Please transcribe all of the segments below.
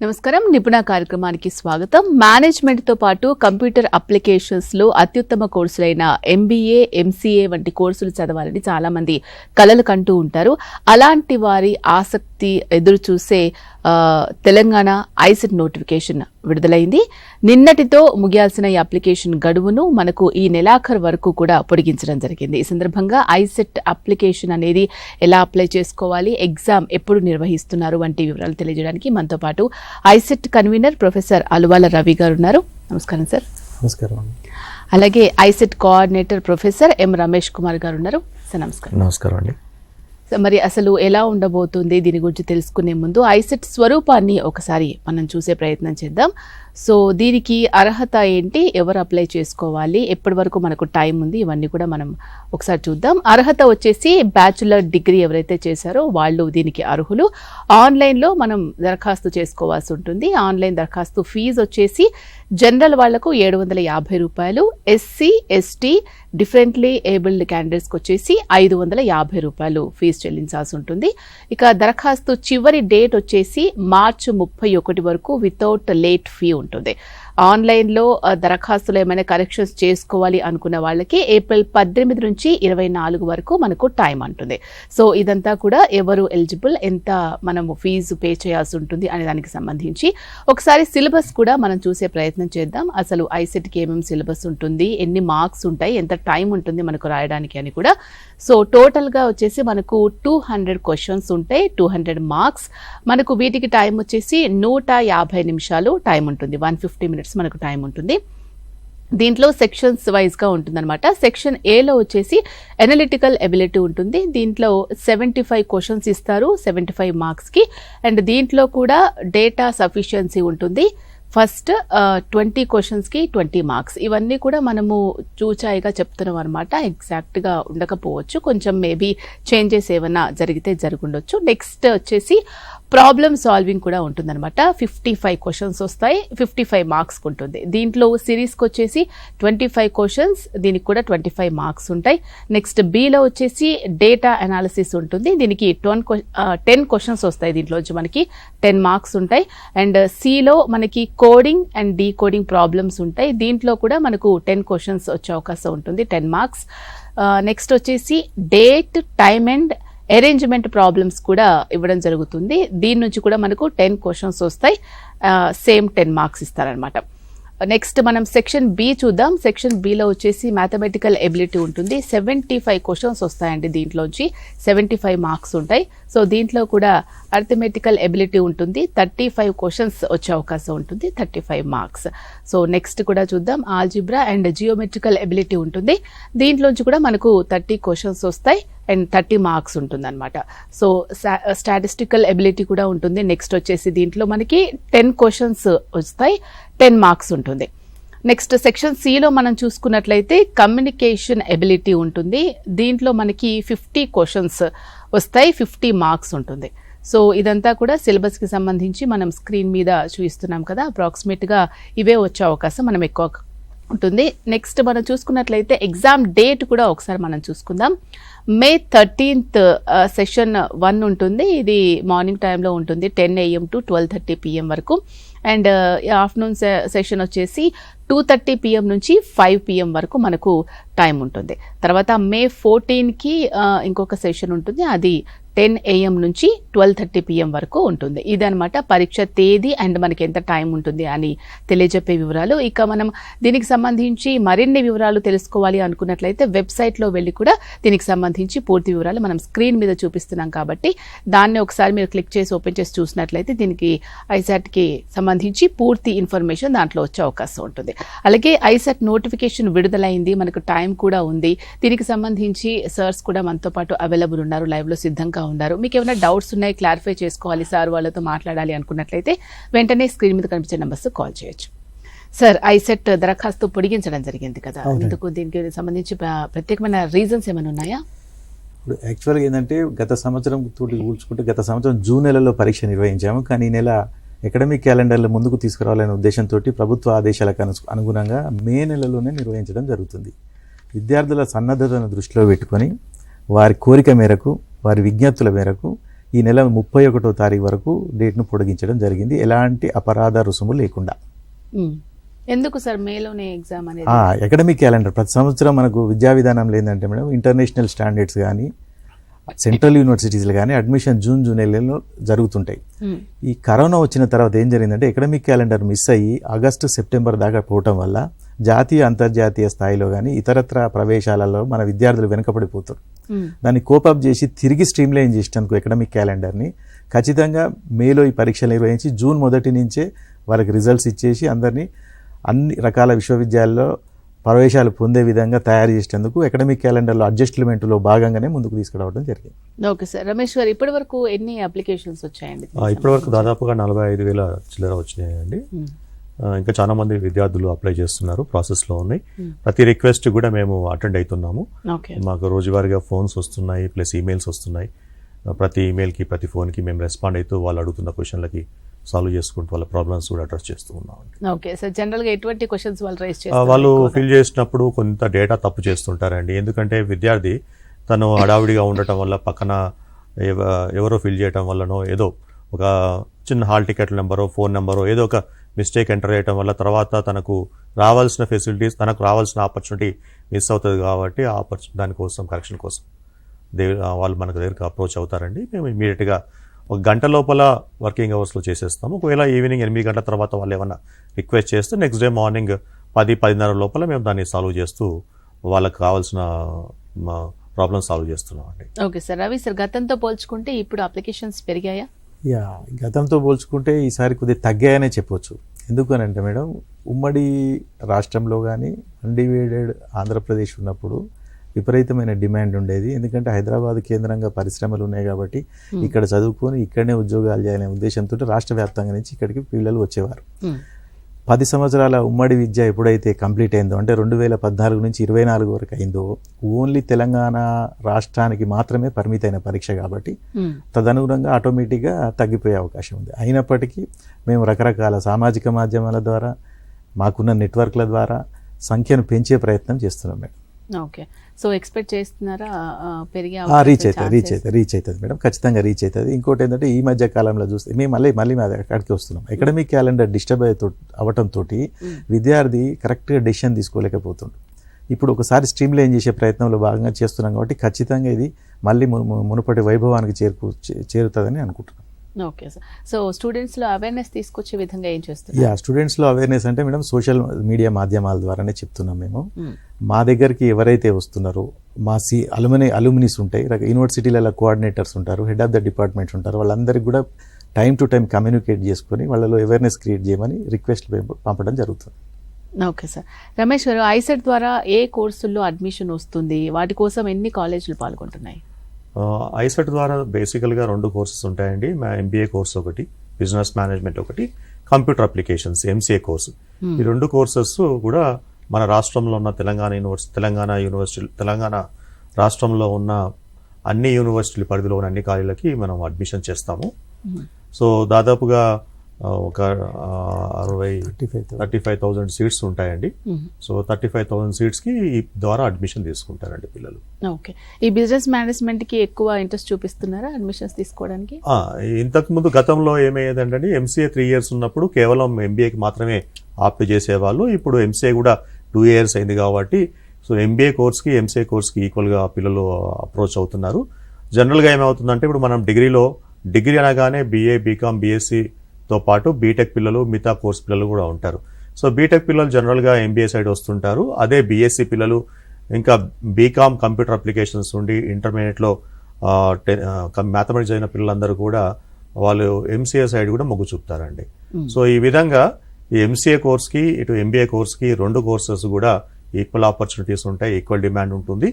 నమస్కారం. నిపుణ కార్యక్రమానికి స్వాగతం. మేనేజ్మెంట్ తో పాటు కంప్యూటర్ అప్లికేషన్స్ లో అత్యుత్తమ కోర్సులైన ఎంబీఏ, ఎంసీఏ వంటి కోర్సులు చదవాలని చాలా మంది కలలు కంటూ ఉంటారు. అలాంటి వారి ఆసక్తి ఎదురు చూసే తెలంగాణ ఐసెట్ నోటిఫికేషన్ విడుదలైంది. నిన్నటితో ముగియాల్సిన ఈ అప్లికేషన్ గడువును మనకు ఈ నెలాఖరు వరకు కూడా పొడిగించడం జరిగింది. ఈ సందర్భంగా ఐసెట్ అప్లికేషన్ అనేది ఎలా అప్లై చేసుకోవాలి, ఎగ్జామ్ ఎప్పుడు నిర్వహిస్తున్నారు వంటి వివరాలు తెలియజేయడానికి మనతో పాటు ICET convener professor Aluvala Ravi గారు ఉన్నారు. నమస్కారం సార్. నమస్కారం. అలాగే ఐసెట్ కోఆర్డినేటర్ ప్రొఫెసర్ ఎం రమేష్ కుమార్ గారు ఉన్నారు. సార్ నమస్కారం. నమస్కారం అండి. మరి అసలు ఎలా ఉండబోతుంది దీని గురించి తెలుసుకునే ముందు ఐసెట్ స్వరూపాన్ని ఒకసారి మనం చూసే ప్రయత్నం చేద్దాం. సో దీనికి అర్హత ఏంటి, ఎవరు అప్లై చేసుకోవాలి, ఎప్పటి వరకు మనకు టైం ఉంది, ఇవన్నీ కూడా మనం ఒకసారి చూద్దాం. అర్హత వచ్చేసి బ్యాచులర్ డిగ్రీ ఎవరైతే చేశారో వాళ్ళు దీనికి అర్హులు. ఆన్లైన్లో మనం దరఖాస్తు చేసుకోవాల్సి ఉంటుంది. ఆన్లైన్ దరఖాస్తు ఫీజు వచ్చేసి జనరల్ వాళ్లకు 750 రూపాయలు, ఎస్సీ ఎస్టీ డిఫరెంట్లీ ఏబుల్డ్ క్యాండిడేట్స్కి వచ్చేసి 550 రూపాయలు ఫీజు చెల్లించాల్సి ఉంటుంది. ఇక దరఖాస్తు చివరి డేట్ వచ్చేసి మార్చి 31 వరకు వితౌట్ లేట్ ఫీ ఉంటుంది. ఆన్లైన్లో దరఖాస్తులు ఏమైనా కరెక్షన్స్ చేసుకోవాలి అనుకున్న వాళ్ళకి ఏప్రిల్ 18 నుంచి 24 వరకు మనకు టైం ఉంటుంది. సో ఇదంతా కూడా ఎవరు ఎలిజిబుల్, ఎంత మనము ఫీజు పే చేయాల్సి ఉంటుంది అనే దానికి సంబంధించి ఒకసారి సిలబస్ కూడా మనం చూసే ప్రయత్నం చేద్దాం. అసలు ఐసెట్కి ఏమేమి సిలబస్ ఉంటుంది, ఎన్ని మార్క్స్ ఉంటాయి, ఎంత టైం ఉంటుంది మనకు రాయడానికి అని కూడా. సో టోటల్గా వచ్చేసి మనకు 200 క్వశ్చన్స్ ఉంటాయి, 200 మార్క్స్. మనకు వీటికి టైం వచ్చేసి 150 నిమిషాలు టైం ఉంటుంది, 150 మినిట్స్ మనకు టైం ఉంటుంది. దీంట్లో సెక్షన్స్ వైజ్గా ఉంటుందన్నమాట. సెక్షన్ ఏలో వచ్చేసి ఎనలిటికల్ ఎబిలిటీ ఉంటుంది. దీంట్లో 75 క్వశ్చన్స్ ఇస్తారు 75 మార్క్స్కి. అండ్ దీంట్లో కూడా డేటా సఫిషియన్సీ ఉంటుంది. ఫస్ట్ 20 క్వశ్చన్స్కి 20 మార్క్స్. ఇవన్నీ కూడా మనము చూచాయిగా చెప్తున్నాం అనమాట. ఎగ్జాక్ట్గా ఉండకపోవచ్చు, కొంచెం మేబీ చేంజెస్ ఏమైనా జరిగితే జరుగుండొచ్చు. నెక్స్ట్ వచ్చేసి ప్రాబ్లమ్ సాల్వింగ్ కూడా ఉంటుందన్నమాట. 55 క్వశ్చన్స్ వస్తాయి, 55 మార్క్స్ ఉంటుంది. దీంట్లో సిరీస్కి వచ్చేసి 25 క్వశ్చన్స్, దీనికి కూడా 25 మార్క్స్ ఉంటాయి. నెక్స్ట్ బిలో వచ్చేసి డేటా అనాలిసిస్ ఉంటుంది. దీనికి 10 క్వశ్చన్స్ వస్తాయి, దీంట్లోంచి మనకి 10 మార్క్స్ ఉంటాయి. అండ్ సిలో మనకి కోడింగ్ అండ్ డీకోడింగ్ ప్రాబ్లమ్స్ ఉంటాయి. దీంట్లో కూడా మనకు 10 క్వశ్చన్స్ వచ్చే అవకాశం ఉంటుంది, 10 మార్క్స్. నెక్స్ట్ వచ్చేసి date, time and arrangement problems కూడా ఇవ్వడం జరుగుతుంది. దీని నుంచి కూడా మనకు 10 క్వశ్చన్స్ వస్తాయి, సేమ్ 10 మార్క్స్ ఇస్తారనమాట. నెక్స్ట్ మనం సెక్షన్ బి చూద్దాం. సెక్షన్ బిలో వచ్చేసి మ్యాథమెటికల్ ఎబిలిటీ ఉంటుంది. 75 క్వశ్చన్స్ వస్తాయండి, దీంట్లోంచి 75 మార్క్స్ ఉంటాయి. సో దీంట్లో కూడా అర్థమెటికల్ ఎబిలిటీ ఉంటుంది, 35 క్వశ్చన్స్ వచ్చే అవకాశం ఉంటుంది, 35 మార్క్స్. సో నెక్స్ట్ కూడా చూద్దాం. ఆల్జిబ్రా అండ్ జియోమెట్రికల్ ఎబిలిటీ ఉంటుంది. దీంట్లోంచి కూడా మనకు 30 క్వశ్చన్స్ వస్తాయి అండ్ 30 మార్క్స్ ఉంటుంది అనమాట. సో స్టాటిస్టికల్ ఎబిలిటీ కూడా ఉంటుంది. నెక్స్ట్ వచ్చేసి దీంట్లో మనకి 10 క్వశ్చన్స్ వస్తాయి, 10 మార్క్స్ ఉంటుంది. నెక్స్ట్ సెక్షన్ సిలో మనం చూసుకున్నట్లయితే కమ్యూనికేషన్ ఎబిలిటీ ఉంటుంది. దీంట్లో మనకి 50 క్వశ్చన్స్ వస్తాయి, 50 మార్క్స్ ఉంటుంది. సో ఇదంతా కూడా సిలబస్కి సంబంధించి మనం స్క్రీన్ మీద చూపిస్తున్నాం కదా, అప్రాక్సిమేట్గా ఇవే వచ్చే అవకాశం మనం ఎక్కువ ఉంటుంది. నెక్స్ట్ మనం చూసుకున్నట్లయితే ఎగ్జామ్ డేట్ కూడా ఒకసారి మనం చూసుకుందాం. May 13th సెషన్ 1 ఉంటుంది. ఇది మార్నింగ్ టైంలో ఉంటుంది, 10 AM to 12:30 PM వరకు. అండ్ ఆఫ్టర్నూన్ సెషన్ వచ్చేసి 2:30 PM నుంచి 5 PM వరకు మనకు టైం ఉంటుంది. తర్వాత May 14కి ఇంకొక సెషన్ ఉంటుంది, అది 10 AM నుంచి 12:30 PM వరకు ఉంటుంది. ఇదనమాట పరీక్ష తేదీ అండ్ మనకి ఎంత టైం ఉంటుంది అని తెలియజెప్పే వివరాలు. ఇక మనం దీనికి సంబంధించి మరిన్ని వివరాలు తెలుసుకోవాలి అనుకున్నట్లయితే వెబ్సైట్లో వెళ్ళి కూడా దీనికి సంబంధించి పూర్తి వివరాలు మనం స్క్రీన్ మీద చూపిస్తున్నాం కాబట్టి దాన్ని ఒకసారి మీరు క్లిక్ చేసి ఓపెన్ చేసి చూసినట్లయితే దీనికి ఐసాట్కి సంబంధించి పూర్తి ఇన్ఫర్మేషన్ దాంట్లో వచ్చే అవకాశం ఉంటుంది. అలాగే ఐసాట్ నోటిఫికేషన్ విడుదలైంది, మనకు టైం కూడా ఉంది. దీనికి సంబంధించి సర్స్ కూడా మనతో పాటు అవైలబుల్ ఉన్నారు, లైవ్లో సిద్ధంగా ఉన్నారు. మీకు ఏమైనా డౌట్స్ ఉన్నాయి, క్లారిఫై చేసుకోవాలి, సార్ వాళ్ళతో మాట్లాడాలి అనుకున్నట్లయితే వెంటనే స్క్రీన్ మీద కనిపించే నెంబర్స్ కాల్ చేయొచ్చు. సార్, ఐసెట్ దరఖాస్తు పొడిగించడం జరిగింది కదా, ఎందుకు, దీనికి సంబంధించి ప్రత్యేకమైన రీజన్స్ ఏమైనా ఉన్నాయా? ఇప్పుడు యాక్చువల్గా ఏంటంటే గత సంవత్సరం తోటి కూల్చుకుంటే గత సంవత్సరం జూన్ నెలలో పరీక్ష నిర్వహించాము. కానీ ఈ నెల అకాడమిక్ క్యాలెండర్లో ముందుకు తీసుకురావాలనే ఉద్దేశంతో ప్రభుత్వ ఆదేశాలకు అనుగుణంగా మే నెలలోనే నిర్వహించడం జరుగుతుంది. విద్యార్థుల సన్నద్ధతను దృష్టిలో పెట్టుకొని వారి కోరిక మేరకు, వారి విజ్ఞప్తుల మేరకు ఈ నెల 31వ తారీఖు వరకు డేట్ను పొడిగించడం జరిగింది, ఎలాంటి అపరాధ రుసుము లేకుండా. ఎందుకు సార్ మేలోనే ఎగ్జామ్ అనేది? అకాడమిక్ క్యాలెండర్ ప్రతి సంవత్సరం మనకు విద్యా విధానంలో ఏంటంటే మేడం, ఇంటర్నేషనల్ స్టాండర్డ్స్ కానీ సెంట్రల్ యూనివర్సిటీస్లో కానీ అడ్మిషన్ జూన్ నెలలో జరుగుతుంటాయి. ఈ కరోనా వచ్చిన తర్వాత ఏం జరిగిందంటే అకాడమిక్ క్యాలెండర్ మిస్ అయ్యి ఆగస్టు సెప్టెంబర్ దాకా పోవటం వల్ల జాతీయ అంతర్జాతీయ స్థాయిలో కానీ ఇతరత్ర ప్రవేశాలలో మన విద్యార్థులు వెనుకబడిపోతారు. దాన్ని కోపప్ చేసి తిరిగి స్ట్రీమ్లైన్ చేసినందుకు అకాడమిక్ క్యాలెండర్ని ఖచ్చితంగా మేలో ఈ పరీక్షలు నిర్వహించి జూన్ 1 నుంచే వాళ్ళకి రిజల్ట్స్ ఇచ్చేసి అందరినీ అన్ని రకాల విశ్వవిద్యాలయాల్లో ప్రవేశాలు పొందే విధంగా తయారు చేసేందుకు అకాడమిక్ క్యాలెండర్లో అడ్జస్ట్మెంట్లో భాగంగానే ముందుకు తీసుకురావడం జరిగింది. Okay sir. రమేష్ గారు, ఇప్పటి వరకు ఎన్ని అప్లికేషన్స్ వచ్చాయండి? ఇప్పటి వరకు దాదాపుగా 45,000 చిల్లర వచ్చినాయండి. ఇంకా చాలా మంది విద్యార్థులు అప్లై చేస్తున్నారు, ప్రాసెస్లో ఉన్నాయి. ప్రతి రిక్వెస్ట్ కూడా మేము అటెండ్ అవుతున్నాము. మాకు రోజువారీగా ఫోన్స్ వస్తున్నాయి, ప్లస్ ఈమెయిల్స్ వస్తున్నాయి. ప్రతి ఈమెయిల్కి ప్రతి ఫోన్కి మేము రెస్పాండ్ అవుతూ వాళ్ళు అడుగుతున్న క్వశ్చన్లకి సాల్వ్ చేసుకుంటూ వాళ్ళ ప్రాబ్లమ్స్ కూడా అడ్రస్ చేస్తూ ఉన్నాం. Okay sir. జనరల్గా ఎటువంటి క్వశ్చన్స్ వాళ్ళు రైజ్ చేస్తారు? వాళ్ళు ఫిల్ చేసినప్పుడు కొంత డేటా తప్పు చేస్తుంటారండి. ఎందుకంటే విద్యార్థి తను హడావిడిగా ఉండటం వల్ల పక్కన ఎవరో ఫిల్ చేయటం వల్లనో ఏదో ఒక చిన్న హాల్ టికెట్ నెంబరో ఫోన్ నెంబరో ఏదో ఒక మిస్టేక్ ఎంటర్ చేయడం వల్ల తర్వాత తనకు రావాల్సిన ఫెసిలిటీస్, తనకు రావాల్సిన ఆపర్చునిటీ మిస్ అవుతుంది. కాబట్టి ఆ దానికోసం కరెక్షన్ కోసం వాళ్ళు మనకు దగ్గరికి అప్రోచ్ అవుతారండి. మేము ఇమీడియట్గా 1 గంట లోపల వర్కింగ్ అవర్స్లో చేసేస్తాము. ఒకవేళ ఈవినింగ్ 8 గంటల తర్వాత వాళ్ళు ఏమైనా రిక్వెస్ట్ చేస్తే నెక్స్ట్ డే మార్నింగ్ 10-10:30 లోపల మేము దాన్ని సాల్వ్ చేస్తూ వాళ్ళకి కావాల్సిన ప్రాబ్లమ్ సాల్వ్ చేస్తున్నాం అండి. Okay sir. రవి సార్, గతంతో పోల్చుకుంటే ఇప్పుడు అప్లికేషన్స్ పెరిగాయా? గతంతో పోల్చుకుంటే ఈసారి కొద్దిగా తగ్గాయనే చెప్పొచ్చు. ఎందుకనంటే మేడం, ఉమ్మడి రాష్ట్రంలో కానీ అన్డివైడెడ్ ఆంధ్రప్రదేశ్ ఉన్నప్పుడు విపరీతమైన డిమాండ్ ఉండేది. ఎందుకంటే హైదరాబాద్ కేంద్రంగా పరిశ్రమలు ఉన్నాయి కాబట్టి ఇక్కడ చదువుకొని ఇక్కడనే ఉద్యోగాలు చేయాలనే ఉద్దేశంతో రాష్ట్ర వ్యాప్తంగా నుంచి ఇక్కడికి పిల్లలు వచ్చేవారు. 10 సంవత్సరాల ఉమ్మడి విద్య ఎప్పుడైతే కంప్లీట్ అయిందో, అంటే 2014 నుంచి 24 వరకు అయిందో, ఓన్లీ తెలంగాణ రాష్ట్రానికి మాత్రమే పరిమితమైన పరీక్ష కాబట్టి తదనుగుణంగా ఆటోమేటిక్గా తగ్గిపోయే అవకాశం ఉంది. అయినప్పటికీ మేము రకరకాల సామాజిక మాధ్యమాల ద్వారా, మాకున్న నెట్వర్క్ల ద్వారా సంఖ్యను పెంచే ప్రయత్నం చేస్తున్నాం మేడం. ఓకే. సో ఎక్స్పెక్ట్ చేస్తున్నారా పెరిగే? రీచ్ అవుతుంది మేడం, ఖచ్చితంగా రీచ్ అవుతుంది. ఇంకోటి ఏంటంటే ఈ మధ్య కాలంలో చూస్తే మేము మళ్ళీ అక్కడికి వస్తున్నాం. అకాడమిక్ క్యాలెండర్ డిస్టర్బ్ అవటంతో విద్యార్థి కరెక్ట్గా డెసిషన్ తీసుకోలేకపోతుండు. ఇప్పుడు ఒకసారి స్ట్రీమ్ లైన్ చేసే ప్రయత్నంలో భాగంగా చేస్తున్నాం కాబట్టి ఖచ్చితంగా ఇది మళ్ళీ మునుపటి వైభవానికి చేరుతుందని అనుకుంటున్నాం. Okay sir. సో స్టూడెంట్స్లో అవేర్నెస్ తీసుకొచ్చే విధంగా ఏం చేస్తున్నారు? స్టూడెంట్స్లో అవేర్నెస్ అంటే మేడం సోషల్ మీడియా మాధ్యమాల ద్వారానే చెప్తున్నాం మేము. మా దగ్గరికి ఎవరైతే వస్తున్నారో మా అలుమినీస్ ఉంటాయి, యూనివర్సిటీల కోఆర్డినేటర్స్ ఉంటారు, హెడ్ ఆఫ్ ద డిపార్ట్మెంట్స్ ఉంటారు, వాళ్ళందరికీ కూడా టైం టు టైం కమ్యూనికేట్ చేసుకొని వాళ్ళలో అవేర్నెస్ క్రియేట్ చేయమని రిక్వెస్ట్ పంపడం జరుగుతుంది. Okay sir. రమేష్ గారు, ఐసెట్ ద్వారా ఏ కోర్సుల్లో అడ్మిషన్ వస్తుంది? వాటి కోసం ఎన్ని కాలేజీలు పాల్గొంటున్నాయి? ఐసెట్ ద్వారా బేసికల్గా 2 కోర్సెస్ ఉంటాయండి. మా MBA కోర్స్ ఒకటి, బిజినెస్ మేనేజ్మెంట్ ఒకటి, కంప్యూటర్ అప్లికేషన్స్ MCA కోర్సు. ఈ 2 కోర్సెస్ కూడా మన రాష్ట్రంలో ఉన్న తెలంగాణ రాష్ట్రంలో ఉన్న అన్ని యూనివర్సిటీల పరిధిలో ఉన్న అన్ని కాలేజీలకి మనం అడ్మిషన్ చేస్తాము. సో దాదాపుగా ఒక 35,000 సీట్స్ ఉంటాయండి. సో 35,000 సీట్స్కి ఈ ద్వారా అడ్మిషన్ తీసుకుంటారండి పిల్లలు. ఓకే. ఈ బిజినెస్ మేనేజ్మెంట్కి ఎక్కువ ఇంట్రెస్ట్ చూపిస్తున్నారా అడ్మిషన్స్ తీసుకోవడానికి? ఇంతకుముందు గతంలో ఏమయ్యేదంటే MCA 3 years ఉన్నప్పుడు కేవలం MBAకి మాత్రమే ఆప్ట్ చేసేవాళ్ళు. ఇప్పుడు MCA కూడా 2 years అయింది కాబట్టి సో MBA కోర్స్కి MCA కోర్స్కి ఈక్వల్గా పిల్లలు అప్రోచ్ అవుతున్నారు. జనరల్గా ఏమవుతుందంటే ఇప్పుడు మనం డిగ్రీ అనగానే BA, BCom, BScతో పాటు బీటెక్ పిల్లలు, మిగతా కోర్స్ పిల్లలు కూడా ఉంటారు. సో బీటెక్ పిల్లలు జనరల్గా MBA సైడ్ వస్తుంటారు. అదే BSc పిల్లలు ఇంకా BCom కంప్యూటర్ అప్లికేషన్స్ ఉండి ఇంటర్మీడియట్లో మ్యాథమెటిక్స్ అయిన పిల్లలందరూ కూడా వాళ్ళు MCA సైడ్ కూడా మొగ్గు చూపుతారండి. సో ఈ విధంగా ఈ MCA కోర్స్కి ఇటు MBA కోర్స్కి 2 కోర్సెస్ కూడా ఈక్వల్ ఆపర్చునిటీస్ ఉంటాయి, ఈక్వల్ డిమాండ్ ఉంటుంది.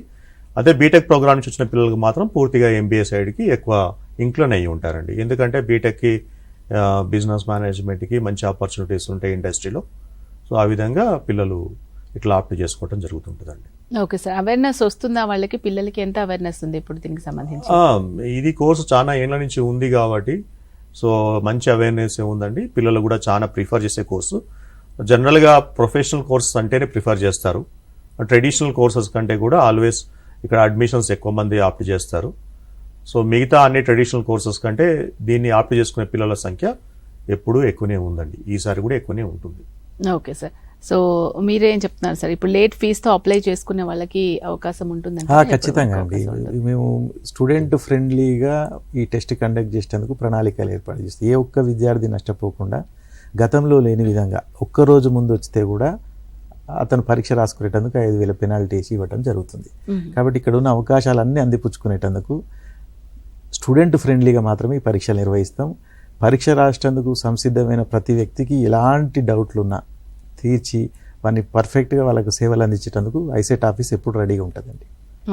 అదే బీటెక్ ప్రోగ్రామ్ నుంచి వచ్చిన పిల్లలకు మాత్రం పూర్తిగా MBA సైడ్కి ఎక్కువ ఇంక్లైన్ అయ్యి ఉంటారండి. ఎందుకంటే బీటెక్కి బిజినెస్ మేనేజ్మెంట్కి మంచి ఆపర్చునిటీస్ ఉంటాయి ఇండస్ట్రీలో. సో ఆ విధంగా పిల్లలు ఇట్లా ఆప్ట్ చేసుకోవడం జరుగుతుంటుందండి. Okay sir. అవేర్నెస్ వస్తుందా వాళ్ళకి? పిల్లలకి ఎంత అవేర్నెస్ ఉంది ఇప్పుడు దీనికి సంబంధించి? ఇది కోర్సు చాలా ఏళ్ల నుంచి ఉంది కాబట్టి సో మంచి అవేర్నెస్ ఉందండి. పిల్లలు కూడా చాలా ప్రిఫర్ చేసే కోర్సు. జనరల్గా ప్రొఫెషనల్ కోర్సెస్ అంటేనే ప్రిఫర్ చేస్తారు. ట్రెడిషనల్ కోర్సెస్ కంటే కూడా ఆల్వేస్ ఇక్కడ అడ్మిషన్స్ ఎక్కువ మంది ఆప్ట్ చేస్తారు. సో మిగతా అన్ని ట్రెడిషనల్ కోర్సెస్ కంటే దీన్ని ఆప్ట్ చేసుకునే పిల్లల సంఖ్య ఎప్పుడూ ఎక్కువనే ఉందండి, ఈసారి కూడా ఎక్కువనే ఉంటుంది. Okay sir. సో మీరేం చెప్తున్నారు సార్, ఇప్పుడు లేట్ ఫీజుతో అప్లై చేసుకునే వాళ్ళకి అవకాశం ఉంటుందండి? ఖచ్చితంగా అండి. మేము స్టూడెంట్ ఫ్రెండ్లీగా ఈ టెస్ట్ కండక్ట్ చేసేందుకు ప్రణాళికలు ఏర్పాటు చేస్తాం. ఏ ఒక్క విద్యార్థి నష్టపోకుండా గతంలో లేని విధంగా ఒక్కరోజు ముందు వస్తే కూడా అతను పరీక్ష రాసుకునేటందుకు 5,000 పెనాల్టీ వేసి ఇవ్వడం జరుగుతుంది. కాబట్టి ఇక్కడ ఉన్న అవకాశాలన్నీ అందిపుచ్చుకునేటందుకు స్టూడెంట్ ఫ్రెండ్లీగా మాత్రమే ఈ పరీక్షలు నిర్వహిస్తాం. పరీక్ష రాసేందుకు సంసిద్ధమైన ప్రతి వ్యక్తికి ఎలాంటి డౌట్లు ఉన్నా తీర్చి వారిని పర్ఫెక్ట్గా వాళ్ళకు సేవలు అందించేటందుకు ఐసెట్ ఆఫీస్ ఎప్పుడు రెడీగా ఉంటుందండి.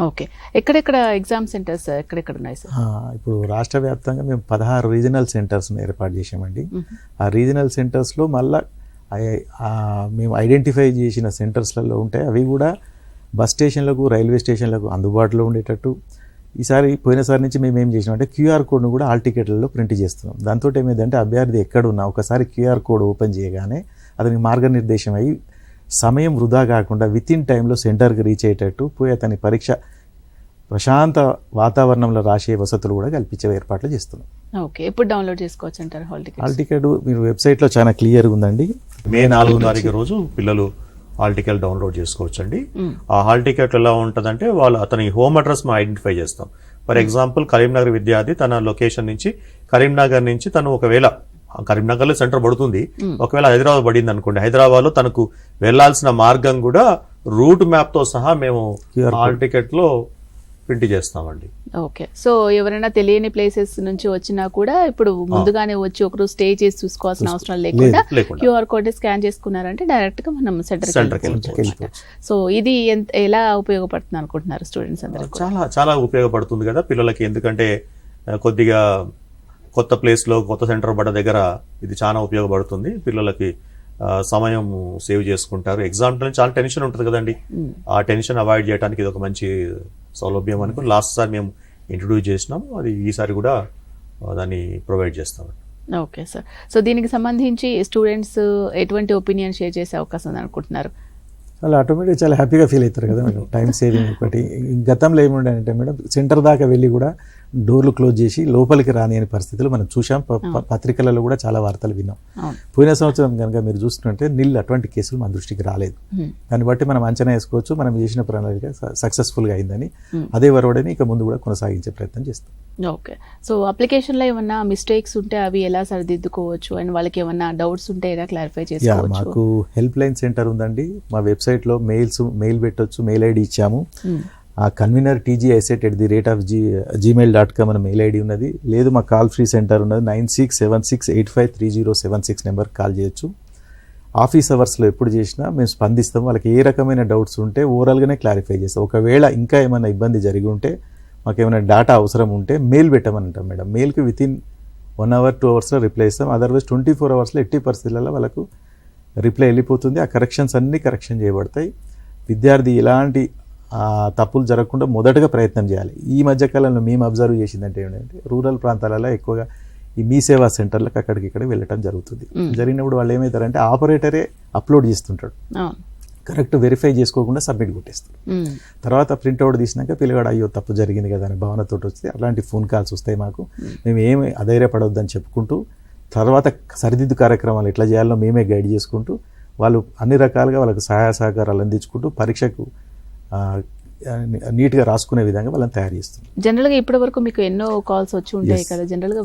ఓకే. ఎక్కడెక్కడ ఎగ్జామ్ సెంటర్స్ ఎక్కడెక్కడ ఉన్నాయి సార్? ఇప్పుడు రాష్ట్ర వ్యాప్తంగా మేము 16 రీజనల్ సెంటర్స్ను ఏర్పాటు చేసామండి. ఆ రీజనల్ సెంటర్స్లో మళ్ళా మేము ఐడెంటిఫై చేసిన సెంటర్స్లలో ఉంటాయి. అవి కూడా బస్ స్టేషన్లకు, రైల్వే స్టేషన్లకు అందుబాటులో ఉండేటట్టు ఈసారి పోయినసారి నుంచి మేము ఏం చేసినాం అంటే QR కోడ్ను కూడా ఆల్ టికెట్లలో ప్రింట్ చేస్తున్నాం. దాంతో ఏమైందంటే అభ్యర్థి ఎక్కడున్నా ఒకసారి QR కోడ్ ఓపెన్ చేయగానే అతనికి మార్గనిర్దేశం అయ్యి సమయం వృధా కాకుండా విత్ ఇన్ టైంలో సెంటర్కి రీచ్ అయ్యేటట్టు పోయి అతని పరీక్ష ప్రశాంత వాతావరణంలో రాసే వసతులు కూడా కల్పించే ఏర్పాట్లు చేస్తున్నాం. ఓకే. ఎప్పుడు డౌన్లోడ్ చేసుకోవచ్చు అంటారు హాల్ టికెట్? హాల్ టికెట్ మీరు వెబ్సైట్లో చాలా క్లియర్గా ఉందండి. మే 4వ తారీఖు రోజు పిల్లలు హాల్ టికెట్ డౌన్లోడ్ చేసుకోవచ్చు అండి. ఆ హాల్ టికెట్ ఎలా ఉంటుందంటే అతని హోమ్ అడ్రస్ మనం ఐడెంటిఫై చేస్తాం. ఫర్ ఎగ్జాంపుల్ కరీంనగర్ విద్యార్థి తన లొకేషన్ నుంచి కరీంనగర్ నుంచి తను ఒకవేళ కరీంనగర్ లో సెంటర్ పడుతుంది, ఒకవేళ హైదరాబాద్ పడింది అనుకోండి, హైదరాబాద్ లో తనకు వెళ్లాల్సిన మార్గం కూడా రూట్ మ్యాప్ తో సహా మేము హాల్ టికెట్ లో ప్రింట్ చేస్తామండి. ఓకే. సో ఎవరైనా తెలియని ప్లేసెస్ నుంచి వచ్చినా కూడా ఇప్పుడు ముందుగానే వచ్చి ఒకరు స్టే చేసి చూసుకోవాల్సిన అవసరం లేకుండా QR కోడ్ స్కాన్ చేసుకున్నారంటే డైరెక్ట్ గా మనం సెంటర్కి వెళ్ళిపోవచ్చు. సో ఇది ఎలా ఉపయోగపడుతుంది అనుకుంటున్నారు స్టూడెంట్స్ అందరికి? చాలా చాలా ఉపయోగపడుతుంది కదా పిల్లలకి, ఎందుకంటే కొద్దిగా కొత్త ప్లేస్ లో కొత్త సెంటర్ పడ్డ దగ్గర ఇది చాలా ఉపయోగపడుతుంది. పిల్లలకి సమయం సేవ్ చేసుకుంటారు. ఎగ్జామ్ చాలా టెన్షన్ ఉంటుంది కదండి, ఆ టెన్షన్ అవాయిడ్ చేయడానికి ఇది ఒక మంచి సౌలభ్యం అనుకుని లాస్ట్ సారి మేము ఇంట్రొడ్యూస్ చేసినాము. అది ఈసారి కూడా దాన్ని ప్రొవైడ్ చేస్తాం. Okay sir. సో దీనికి సంబంధించి స్టూడెంట్స్ ఎటువంటి ఒపీనియన్ షేర్ చేసే అవకాశం ఉంది అనుకుంటున్నారు? వాళ్ళు ఆటోమేటిక్గా చాలా హ్యాపీగా ఫీల్ అవుతారు కదా మేడం. టైం సేవింగ్ ఒకటి. గతంలో ఏముండే అంటే మేడం సెంటర్ దాకా వెళ్ళి కూడా డోర్లు క్లోజ్ చేసి లోపలికి రాని అనే పరిస్థితులు మనం చూసాం. పత్రికలలో కూడా చాలా వార్తలు విన్నాం. పోయిన సంవత్సరం కనుక మీరు చూస్తుంటే అటువంటి కేసులు మన దృష్టికి రాలేదు. దాన్ని బట్టి మనం అంచనా వేసుకోవచ్చు మనం చేసిన ప్రణాళిక సక్సెస్ఫుల్గా అయిందని. అదే వరవడని ఇక ముందు కూడా కొనసాగించే ప్రయత్నం చేస్తాం. ఓకే. సో అప్లికేషన్లో ఏమన్నా మిస్టేక్స్ ఉంటే అవి ఎలా సరిదిద్దుకోవచ్చు అండ్ వాళ్ళకి ఏమన్నా డౌట్స్ ఉంటే ఎలా క్లారిఫై చేసుకోవచ్చు? మాకు హెల్ప్ లైన్ సెంటర్ ఉందండి. మా వెబ్సైట్లో మెయిల్ పెట్టొచ్చు, మెయిల్ ఐడి ఇచ్చాము. ఆ కన్వీనర్ tg@gmail.com అనే మెయిల్ ఐడి ఉన్నది. లేదు మా కాల్ ఫ్రీ సెంటర్ ఉన్నది 9676853076 నెంబర్కి కాల్ చేయొచ్చు. ఆఫీస్ అవర్స్లో ఎప్పుడు చేసినా మేము స్పందిస్తాం. వాళ్ళకి ఏ రకమైన డౌట్స్ ఉంటే ఓవరాల్గానే క్లారిఫై చేస్తాం. ఒకవేళ ఇంకా ఏమైనా ఇబ్బంది జరిగి ఉంటే మాకు ఏమైనా డేటా అవసరం ఉంటే మెయిల్ పెట్టమని అంటాం మేడం. మెయిల్కి within 1 hour 2 hours reply ఇస్తాం. అదర్వైజ్ 24 hours ఎట్టి పరిస్థితులలో వాళ్ళకు రిప్లై వెళ్ళిపోతుంది. ఆ కరెక్షన్స్ అన్నీ కరెక్షన్ చేయబడతాయి. విద్యార్థి ఎలాంటి తప్పులు జరగకుండా మొదటగా ప్రయత్నం చేయాలి. ఈ మధ్యకాలంలో మేము అబ్జర్వ్ చేసిందంటే ఏంటంటే రూరల్ ప్రాంతాలలో ఎక్కువగా ఈ మీ సేవా సెంటర్లకు అక్కడికి ఇక్కడ వెళ్ళటం జరుగుతుంది. జరిగినప్పుడు వాళ్ళు ఏమవుతారంటే ఆపరేటరే అప్లోడ్ చేస్తుంటాడు, కరెక్ట్ వెరిఫై చేసుకోకుండా సబ్మిట్ కొట్టేస్తారు. తర్వాత ప్రింట్అవుట్ తీసినాక పిల్లగాడు అయ్యో తప్పు జరిగింది కదా అనే భావనతో వస్తే అలాంటి ఫోన్ కాల్స్ వస్తాయి మాకు. మేము ఏమి అధైర్యపడవద్దని చెప్పుకుంటూ తర్వాత సరిదిద్దు కార్యక్రమాలు ఎట్లా చేయాలో మేమే గైడ్ చేసుకుంటూ వాళ్ళు అన్ని రకాలుగా వాళ్ళకు సహాయ సహకారాలు అందించుకుంటూ పరీక్షకు నీట్గా రాసుకునే విధంగా వాళ్ళని తయారు చేస్తున్నాం. జనరల్గా ఇప్పటి వరకు మీకు ఎన్నో కాల్స్ వచ్చి ఉంటాయి కదా, జనరల్గా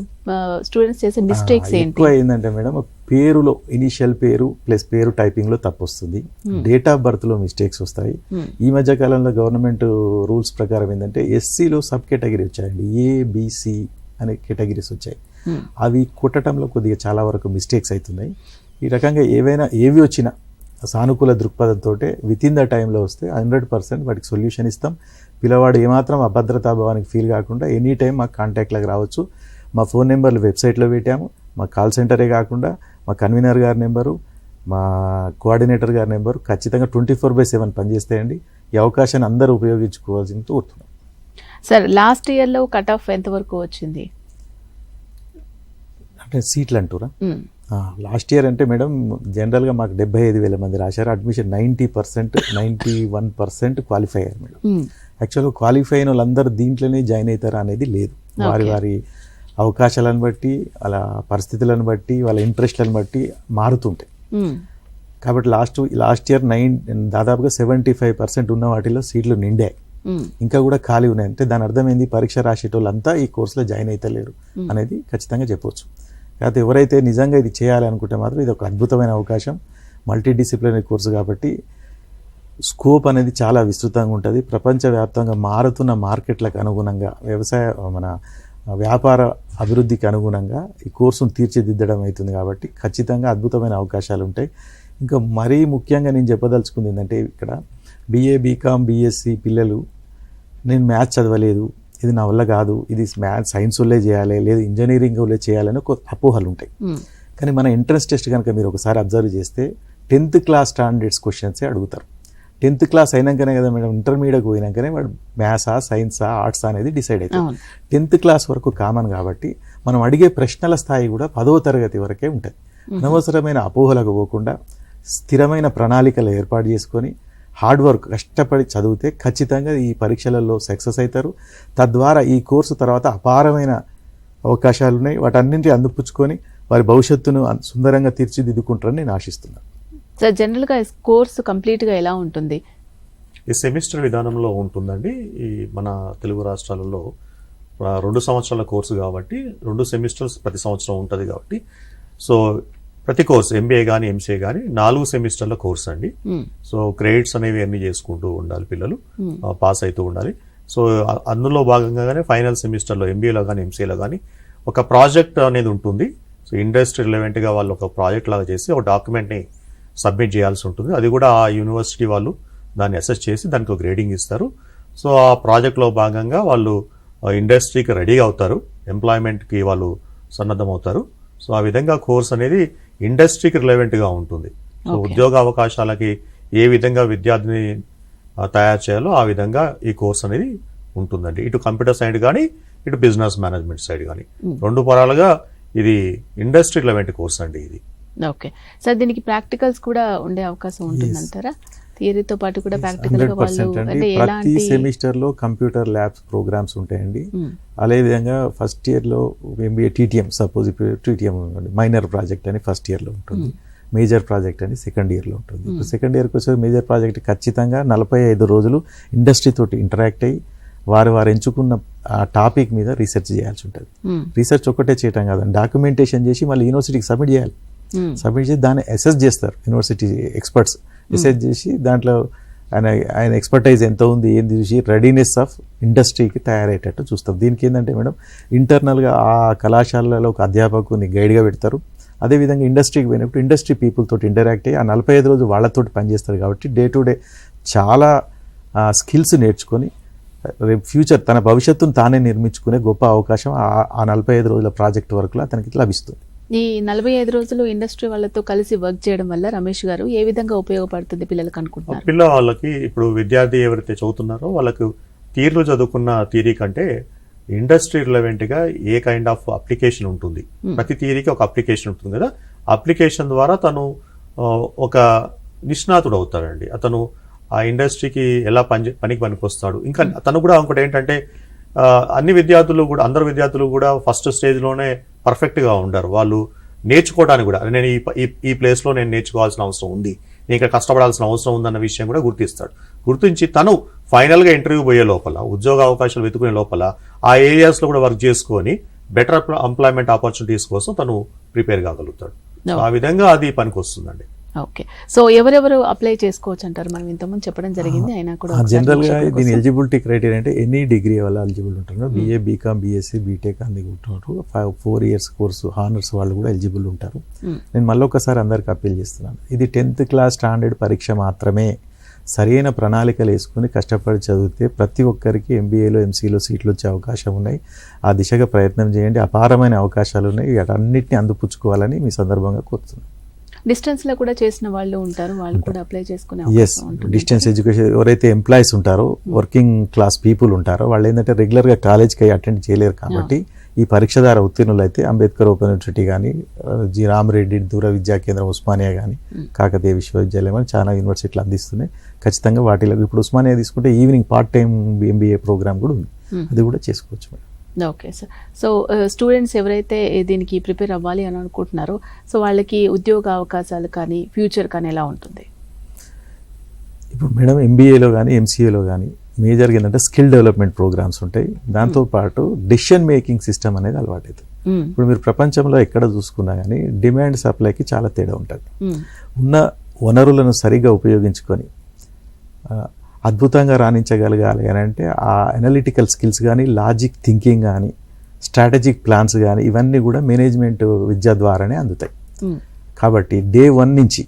స్టూడెంట్స్ చేసే మిస్టేక్స్ ఏంటి? ఎక్కువ ఏంటంటే మేడం పేరులో ఇనిషియల్ పేరు ప్లస్ పేరు టైపింగ్లో తప్పు వస్తుంది, డేట్ ఆఫ్ బర్త్లో మిస్టేక్స్ వస్తాయి. ఈ మధ్య కాలంలో గవర్నమెంట్ రూల్స్ ప్రకారం ఏంటంటే ఎస్సీలో సబ్ కేటగిరీ వచ్చాయండి, ABC అనే కేటగిరీస్ వచ్చాయి. అవి కొట్టడంలో కొద్దిగా చాలా వరకు మిస్టేక్స్ అవుతున్నాయి. ఈ రకంగా ఏవి వచ్చినా సానుకూల దృక్పథంతో విత్ ఇన్ ద టైంలో వస్తే 100% వాటికి సొల్యూషన్ ఇస్తాం. పిల్లవాడు ఏమాత్రం అభద్రతాభావానికి ఫీల్ కాకుండా ఎనీ టైం మాకు కాంటాక్ట్లోకి రావచ్చు. మా ఫోన్ నెంబర్లు వెబ్సైట్లో పెట్టాము. మా కాల్ సెంటరే కాకుండా మా కన్వీనర్ గారి నెంబరు, మా కోఆర్డినేటర్ గారి నెంబరు ఖచ్చితంగా 24/7 పనిచేస్తాయండి. ఈ అవకాశాన్ని అందరూ ఉపయోగించుకోవాల్సింది కోరుతున్నాం. సార్ లాస్ట్ ఇయర్లో కట్ ఆఫ్ ఎంతవరకు వచ్చింది? అంటే సీట్లు అంటారా? లాస్ట్ ఇయర్ అంటే మేడం జనరల్గా మాకు 75,000 మంది రాశారు. అడ్మిషన్ 90%, 91% క్వాలిఫై అయ్యారు మేడం. యాక్చువల్గా క్వాలిఫై అయిన వాళ్ళందరూ దీంట్లోనే జాయిన్ అవుతారా అనేది లేదు. వారి వారి అవకాశాలను బట్టి, వాళ్ళ పరిస్థితులను బట్టి, వాళ్ళ ఇంట్రెస్ట్లను బట్టి మారుతుంటాయి. కాబట్టి లాస్ట్ ఇయర్ దాదాపుగా 75% ఉన్న వాటిలో సీట్లు నిండాయి, ఇంకా కూడా ఖాళీ ఉన్నాయి. అంటే దాని అర్థం ఏంది, పరీక్ష రాసేటోళ్ళంతా ఈ కోర్సులో జాయిన్ అవుతలేరు అనేది ఖచ్చితంగా చెప్పవచ్చు. కాకపోతే ఎవరైతే నిజంగా ఇది చేయాలి అనుకుంటే మాత్రం ఇది ఒక అద్భుతమైన అవకాశం. మల్టీ డిసిప్లినరీ కోర్సు కాబట్టి స్కోప్ అనేది చాలా విస్తృతంగా ఉంటుంది. ప్రపంచవ్యాప్తంగా మారుతున్న మార్కెట్లకు అనుగుణంగా, మన వ్యాపార అభివృద్ధికి అనుగుణంగా ఈ కోర్సును తీర్చిదిద్దడం అవుతుంది. కాబట్టి ఖచ్చితంగా అద్భుతమైన అవకాశాలు ఉంటాయి. ఇంకా మరీ ముఖ్యంగా నేను చెప్పదలుచుకుంది ఏంటంటే, ఇక్కడ BA, BCom, BSc పిల్లలు నేను మ్యాథ్స్ చదవలేదు, ఇది నా వల్ల కాదు, ఇది మ్యాథ్స్ సైన్స్ వల్లే చేయాలి, లేదు ఇంజనీరింగ్ వల్లే చేయాలని ఒక అపోహలు ఉంటాయి. కానీ మన ఎంట్రన్స్ టెస్ట్ కనుక మీరు ఒకసారి అబ్జర్వ్ చేస్తే 10th క్లాస్ స్టాండర్డ్స్ క్వశ్చన్సే అడుగుతారు. 10th క్లాస్ అయినాకనే కదా మేడం, ఇంటర్మీడియట్ పోయినాకనే వాడు మ్యాథ్సా, సైన్సా, ఆర్ట్సా అనేది డిసైడ్ అవుతుంది. 10th క్లాస్ వరకు కామన్ కాబట్టి మనం అడిగే ప్రశ్నల స్థాయి కూడా 10వ తరగతి వరకే ఉంటుంది. అనవసరమైన అపోహలకు పోకుండా స్థిరమైన ప్రణాళికలు ఏర్పాటు చేసుకొని హార్డ్ వర్క్ కష్టపడి చదివితే ఖచ్చితంగా ఈ పరీక్షలలో సక్సెస్ అవుతారు. తద్వారా ఈ కోర్సు తర్వాత అపారమైన అవకాశాలు ఉన్నాయి. వాటన్నింటినీ అందిపుచ్చుకొని వారి భవిష్యత్తును సుందరంగా తీర్చిదిద్దుకుంటారని నేను ఆశిస్తున్నాను. సార్, జనరల్గా కోర్సు కంప్లీట్గా ఎలా ఉంటుంది? ఈ సెమిస్టర్ విధానంలో ఉంటుందండి. ఈ మన తెలుగు రాష్ట్రాలలో 2 సంవత్సరాల కోర్సు కాబట్టి 2 సెమిస్టర్స్ ప్రతి సంవత్సరం ఉంటుంది కాబట్టి, సో ప్రతి కోర్సు MBA కానీ MCA కానీ 4 సెమిస్టర్ల కోర్స్ అండి. సో క్రెడిట్స్ అనేవి అన్ని చేసుకుంటూ ఉండాలి, పిల్లలు పాస్ అవుతూ ఉండాలి. సో అందులో భాగంగానే ఫైనల్ సెమిస్టర్లో MBAలో కానీ MCAలో కానీ ఒక ప్రాజెక్ట్ అనేది ఉంటుంది. సో ఇండస్ట్రీ రిలవెంట్గా వాళ్ళు ఒక ప్రాజెక్ట్ లాగా చేసి ఒక డాక్యుమెంట్ని సబ్మిట్ చేయాల్సి ఉంటుంది. అది కూడా ఆ యూనివర్సిటీ వాళ్ళు దాన్ని అసెస్ చేసి దానికి ఒక గ్రేడింగ్ ఇస్తారు. సో ఆ ప్రాజెక్ట్లో భాగంగా వాళ్ళు ఇండస్ట్రీకి రెడీ అవుతారు, ఎంప్లాయ్మెంట్కి వాళ్ళు సన్నద్ధం అవుతారు. సో ఆ విధంగా కోర్స్ అనేది ఇండస్ట్రీకి రిలవెంట్గా ఉంటుంది. సో ఉద్యోగ అవకాశాలకి ఏ విధంగా విద్యార్థిని తయారు చేయాలో ఆ విధంగా ఈ కోర్స్ అనేది ఉంటుందండి. ఇటు కంప్యూటర్ సైడ్ కానీ ఇటు బిజినెస్ మేనేజ్మెంట్ సైడ్ కానీ 2 పరాలుగా ఇది ఇండస్ట్రీ రిలవెంట్ కోర్స్ అండి ఇది. ఓకే సార్, దీనికి ప్రాక్టికల్స్ కూడా ఉండే అవకాశం ఉంటుందంటారా? థియరీతో పాటు కూడా ప్రాక్టికల్ గా వాళ్ళు అంటే ప్రతి సెమిస్టర్ లో కంప్యూటర్ ల్యాబ్స్ ప్రోగ్రామ్స్ ఉంటాయండి. అదే విధంగా ఫస్ట్ ఇయర్ లో MBA TTM, సపోజ్ ఇప్పుడు TTM మైనర్ ప్రాజెక్ట్ అని ఫస్ట్ ఇయర్ లో ఉంటుంది, మేజర్ ప్రాజెక్ట్ అని సెకండ్ ఇయర్ లో ఉంటుంది. ఇప్పుడు సెకండ్ ఇయర్కి వచ్చే మేజర్ ప్రాజెక్ట్ ఖచ్చితంగా 45 రోజులు ఇండస్ట్రీ తోటి ఇంటరాక్ట్ అయ్యి వారు ఎంచుకున్న ఆ టాపిక్ మీద రీసెర్చ్ చేయాల్సి ఉంటుంది. రీసెర్చ్ ఒక్కటే చేయటం కాదండి, డాక్యుమెంటేషన్ చేసి మళ్ళీ యూనివర్సిటీకి సబ్మిట్ చేయాలి. సబ్మిట్ చేసి దాన్ని అసెస్ చేస్తారు యూనివర్సిటీ ఎక్స్పర్ట్స్. అసెస్ చేసి దాంట్లో ఆయన ఎక్స్పర్టైజ్ ఎంత ఉంది ఏంది చూసి రెడీనెస్ ఆఫ్ ఇండస్ట్రీకి తయారయ్యేటట్టు చూస్తాం. దీనికి ఏంటంటే మేడం, ఇంటర్నల్గా ఆ కళాశాలలో ఒక అధ్యాపకుని గైడ్గా పెడతారు. అదేవిధంగా ఇండస్ట్రీకి పోయినప్పుడు ఇండస్ట్రీ పీపుల్ తోటి ఇంటరాక్ట్ అయ్యి ఆ 45 రోజులు వాళ్ళతోటి పనిచేస్తారు. కాబట్టి డే టు డే చాలా స్కిల్స్ నేర్చుకొని రేపు ఫ్యూచర్ తన భవిష్యత్తును తానే నిర్మించుకునే గొప్ప అవకాశం ఆ 45 రోజుల ప్రాజెక్ట్ వర్క్లో అతనికి లభిస్తుంది. ఈ 45 రోజులు ఇండస్ట్రీ వాళ్ళతో కలిసి వర్క్ చేయడం వల్ల రమేష్ గారు ఏ విధంగా ఉపయోగపడుతుంది పిల్లలకు అనుకుంటున్నారు? పిల్లలకి ఇప్పుడు విద్యార్థి ఎవరైతే చదువుతున్నారో వాళ్ళకు థియరీలో చదువుకున్న థియరీ కంటే ఇండస్ట్రీ రిలవెంట్ గా ఏ కైండ్ ఆఫ్ అప్లికేషన్ ఉంటుంది. ప్రతి థియరీకి ఒక అప్లికేషన్ ఉంటుంది కదా, అప్లికేషన్ ద్వారా తను ఒక నిష్ణాతుడు అవుతాడండి. అతను ఆ ఇండస్ట్రీకి ఎలా పనికి పనికొస్తాడు. ఇంకా తను కూడా ఇంకోటి ఏంటంటే, అందరు విద్యార్థులు కూడా ఫస్ట్ స్టేజ్లోనే పర్ఫెక్ట్గా ఉండరు. వాళ్ళు నేర్చుకోవడానికి కూడా నేను ఈ ప్లేస్లో నేను నేర్చుకోవాల్సిన అవసరం ఉంది, నేను ఇక్కడ కష్టపడాల్సిన అవసరం ఉందన్న విషయం కూడా గుర్తిస్తాడు. గుర్తించి తను ఫైనల్గా ఇంటర్వ్యూ పోయే లోపల, ఉద్యోగ అవకాశాలు వెతుకునే లోపల ఆ ఏరియాస్లో కూడా వర్క్ చేసుకొని బెటర్ ఎంప్లాయ్మెంట్ ఆపర్చునిటీస్ కోసం తను ప్రిపేర్ కాగలుగుతాడు. ఆ విధంగా అది పనికి వస్తుందండి. ఓకే, సో ఎవరెవరు అప్లై చేసుకోవచ్చు అంటారు? మనం ఇంతకుముందు చెప్పడం జరిగింది, అయినా కూడా జనరల్ గా దీని ఎలిజిబిలిటీ క్రైటీరియా అంటే ఎనీ డిగ్రీ వల్ల ఎలిజిబుల్ ఉంటున్నారు. BA, BCom, BSc, BTech అన్ని ఉంటున్నారు. 4 years కోర్సు హానర్స్ వాళ్ళు కూడా ఎలిజిబుల్ ఉంటారు. నేను మళ్ళీ ఒకసారి అందరికి అప్పీల్ చేస్తున్నాను, ఇది 10th క్లాస్ స్టాండర్డ్ పరీక్ష మాత్రమే. సరైన ప్రణాళికలు వేసుకుని కష్టపడి చదివితే ప్రతి ఒక్కరికి MBAలో MCలో సీట్లు వచ్చే అవకాశం ఉన్నాయి. ఆ దిశగా ప్రయత్నం చేయండి, అపారమైన అవకాశాలు ఉన్నాయి. అన్నింటినీ అందిపుచ్చుకోవాలని మీ సందర్భంగా కోరుతున్నాను. డిస్టెన్స్ లో కూడా చేసిన వాళ్ళు ఉంటారు, వాళ్ళు కూడా అప్లై చేసుకునే ఎస్, డిస్టెన్స్ ఎడ్యుకేషన్ ఎవరైతే ఎంప్లాయీస్ ఉంటారో, వర్కింగ్ క్లాస్ పీపుల్ ఉంటారో, వాళ్ళు ఏంటంటే రెగ్యులర్గా కాలేజ్కి అటెండ్ చేయలేరు. కాబట్టి ఈ పరీక్ష ద్వారా ఉత్తీర్ణులు అయితే అంబేద్కర్ ఓపెన్ యూనివర్సిటీ కానీ, జి రామరెడ్డి దూర విద్యా కేంద్రం ఉస్మానియా కానీ, కాకతీయ విశ్వవిద్యాలయం అని చాలా యూనివర్సిటీలు అందిస్తున్నాయి. ఖచ్చితంగా వాటిలో ఇప్పుడు ఉస్మానియా తీసుకుంటే evening part time MBA program కూడా ఉంది, అది కూడా చేసుకోవచ్చు madam. Okay sir. So students ఎవరైతే దీనికి ప్రిపేర్ అవ్వాలి అని అనుకుంటున్నారో సో వాళ్ళకి ఉద్యోగ అవకాశాలు కానీ ఫ్యూచర్ కానీ ఎలా ఉంటుంది? ఇప్పుడు మేడం ఎంబీఏలో కానీ ఎంసీఏలో కానీ మేజర్గా ఏంటంటే స్కిల్ డెవలప్మెంట్ ప్రోగ్రామ్స్ ఉంటాయి. దాంతోపాటు డెసిషన్ మేకింగ్ సిస్టమ్ అనేది అలవాటు అవుతుంది. ఇప్పుడు మీరు ప్రపంచంలో ఎక్కడ చూసుకున్నా కానీ డిమాండ్ సప్లైకి చాలా తేడా ఉంటుంది. ఉన్న వనరులను సరిగా ఉపయోగించుకొని అద్భుతంగా రాణించగలగాలి అని అంటే ఆ అనలిటికల్ స్కిల్స్ కానీ, లాజిక్ థింకింగ్ కానీ, స్ట్రాటజిక్ ప్లాన్స్ కానీ ఇవన్నీ కూడా మేనేజ్మెంట్ విద్య ద్వారానే అందుతాయి. కాబట్టి డే 1 నుంచి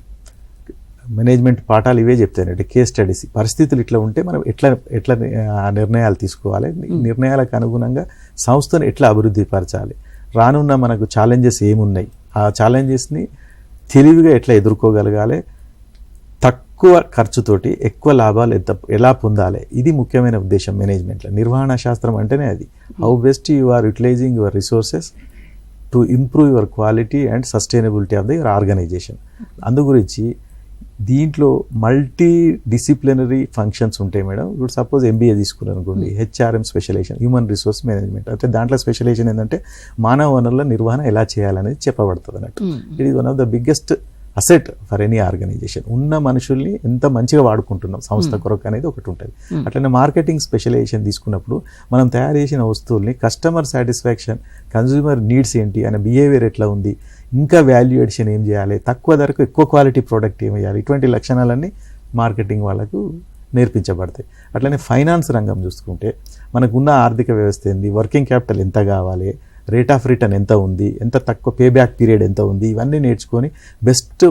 మేనేజ్మెంట్ పాఠాలు ఇవే చెప్తాయంటే కేస్ స్టడీస్, పరిస్థితులు ఇట్లా ఉంటే మనం ఎట్లా నిర్ణయాలు తీసుకోవాలి, నిర్ణయాలకు అనుగుణంగా సంస్థను ఎట్లా అభివృద్ధి పరచాలి, రానున్న మనకు ఛాలెంజెస్ ఏమున్నాయి, ఆ ఛాలెంజెస్ని తెలివిగా ఎట్లా ఎదుర్కోగలగాలి, తక్కువ ఖర్చుతోటి ఎక్కువ లాభాలు ఎలా పొందాలి, ఇది ముఖ్యమైన ఉద్దేశం మేనేజ్మెంట్లో. నిర్వహణ శాస్త్రం అంటేనే అది. How best you are utilising your resources to improve your quality and sustainability of the your organisation. అందు గురించి దీంట్లో మల్టీ డిసిప్లినరీ ఫంక్షన్స్ ఉంటాయి మేడం. ఇప్పుడు సపోజ్ ఎంబీఏ తీసుకున్నారు అనుకోండి, HRM specialisation, human resource management. అంటే దాంట్లో స్పెషలైజేషన్ ఏంటంటే మానవ వనరుల నిర్వహణ ఎలా చేయాలనేది చెప్పబడుతుంది అన్నట్టు. It is one of the biggest asset for any organisation. ఉన్న మనుషుల్ని ఎంత మంచిగా వాడుకుంటున్నాం సంస్థ కొరకు అనేది ఒకటి ఉంటుంది. అట్లనే మార్కెటింగ్ స్పెషలైజేషన్ తీసుకున్నప్పుడు మనం తయారు చేసిన వస్తువుల్ని కస్టమర్ సాటిస్ఫాక్షన్, కన్జ్యూమర్ నీడ్స్ ఏంటి, అనే బిహేవియర్ ఎట్లా ఉంది, ఇంకా వాల్యూ ఎడిషన్ ఏం చేయాలి, తక్కువ ధరకు ఎక్కువ క్వాలిటీ ప్రోడక్ట్ ఏం చేయాలి, ఇటువంటి లక్షణాలన్నీ మార్కెటింగ్ వాళ్ళకు నేర్పించబడతాయి. అట్లనే ఫైనాన్స్ రంగం చూసుకుంటే మనకున్న ఆర్థిక వ్యవస్థ ఏంది, వర్కింగ్ క్యాపిటల్ ఎంత కావాలి, రేట్ ఆఫ్ రిటర్న్ ఎంత ఉంది, ఎంత తక్కువ పే బ్యాక్ పీరియడ్ ఎంత ఉంది, ఇవన్నీ నేర్చుకొని బెస్ట్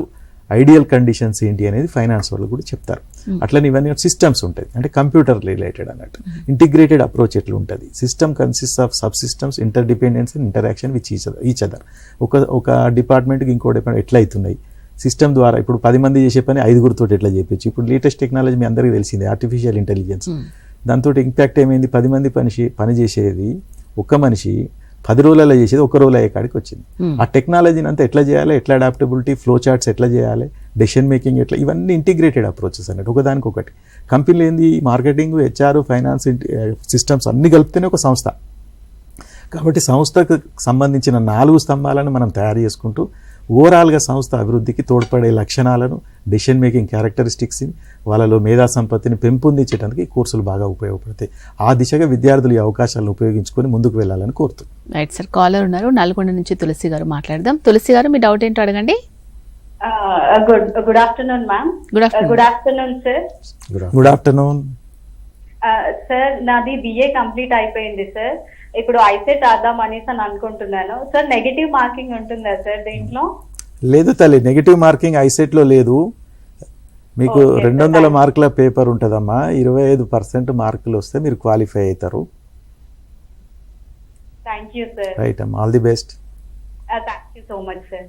ఐడియల్ కండిషన్స్ ఏంటి అనేది ఫైనాన్స్ వాళ్ళు కూడా చెప్తారు. అట్లనే ఇవన్నీ సిస్టమ్స్ ఉంటాయి, అంటే కంప్యూటర్ రిలేటెడ్ అన్నట్టు. ఇంటిగ్రేటెడ్ అప్రోచ్ ఎట్లా ఉంటుంది, system consist of sub systems, inter dependence and interaction with each other. ఒక డిపార్ట్మెంట్కి ఇంకో డిపార్ట్మెంట్ ఎట్లా అవుతున్నాయి, సిస్టమ్ ద్వారా ఇప్పుడు 10 మంది చేసే పని 5గురితో ఎట్లా చేయొచ్చు. ఇప్పుడు లేటెస్ట్ టెక్నాలజీ మీ అందరికీ తెలిసిందే, ఆర్టిఫిషియల్ ఇంటెలిజెన్స్. దాంతో ఇంపాక్ట్ ఏమైంది, 10 మంది పని చేసేది ఒక్క మనిషి 10 రోజులలో చేసేది 1 రోజులో అయ్యే కాడికి వచ్చింది. ఆ టెక్నాలజీని అంతా ఎట్లా చేయాలి, ఎట్లా అడాప్టబిలిటీ, ఫ్లో చార్ట్స్ ఎట్లా చేయాలి, డెసిషన్ మేకింగ్ ఎట్లా, ఇవన్నీ ఇంటిగ్రేటెడ్ అప్రోచెస్ అన్నట్టు ఒకదానికొకటి. కంపెనీలు ఏంది, మార్కెటింగ్, హెచ్ఆర్, ఫైనాన్స్, సిస్టమ్స్ అన్ని కలిపితేనే ఒక సంస్థ. కాబట్టి సంస్థకు సంబంధించిన 4 స్తంభాలను మనం తయారు చేసుకుంటూ ఓవరాల్గా సంస్థ అభివృద్ధికి తోడ్పడే లక్షణాలను, డెసిషన్ మేకింగ్ క్యారెక్టరిస్టిక్స్ని, వాళ్ళలో మేధా సంపత్తిని పెంపొందించడానికి ఈ కోర్సులు బాగా ఉపయోగపడతాయి. ఆ దిశగా విద్యార్థులు ఈ అవకాశాలను ఉపయోగించుకొని ముందుకు వెళ్ళాలని కోరుతున్నాను. రైట్ సార్, కాలర్ ఉన్నారు నల్గొండ నుంచి తులసి గారు, మాట్లాడదాం. తులసి గారు, మీ డౌట్ ఏంటో అడగండి. Good afternoon ma'am. Good afternoon sir. Good afternoon sir. నాది బిఏ కంప్లీట్ అయిపోయింది సార్. ఇప్పుడు ఐసెట్ రాద్దాం అనేసి అని అనుకుంటున్నాను సార్. నెగటివ్ మార్కింగ్ ఉంటుందా సార్ దీంట్లో? లేదు తల్లి, నెగటివ్ మార్కింగ్ ఐసెట్లో లేదు. మీకు 200 మార్కుల పేపర్ ఉంటుందమ్మా. 25% మార్కులు వస్తే మీరు క్వాలిఫై అవుతారు. Thank you sir. రైట్ అమ్మా, all the best. Thank you so much sir.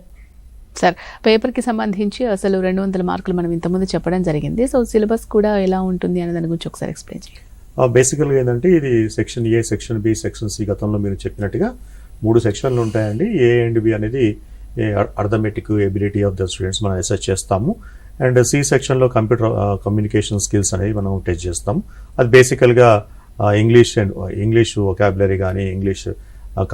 Sir, పేపర్కి సంబంధించి అసలు 200 మార్కులు మనం ఇంతకుముందు చెప్పడం జరిగింది. సో సిలబస్ కూడా ఎలా ఉంటుంది అనే దాని గురించి ఒకసారి ఎక్స్ప్లెయిన్ చేయండి. బేసికల్గా ఏంటంటే ఇది section A, section B, section C. గతంలో మీరు చెప్పినట్టుగా 3 సెక్షన్లు ఉంటాయండి. ఏ అండ్ బి అనేది arithmetic ability of the students మనం అసెస్ చేస్తాము. అండ్ సి సెక్షన్లో కంప్యూటర్ కమ్యూనికేషన్ స్కిల్స్ అనేవి మనం టెస్ట్ చేస్తాము. అది బేసికల్గా ఇంగ్లీష్ వొకాబులరీ కానీ, ఇంగ్లీష్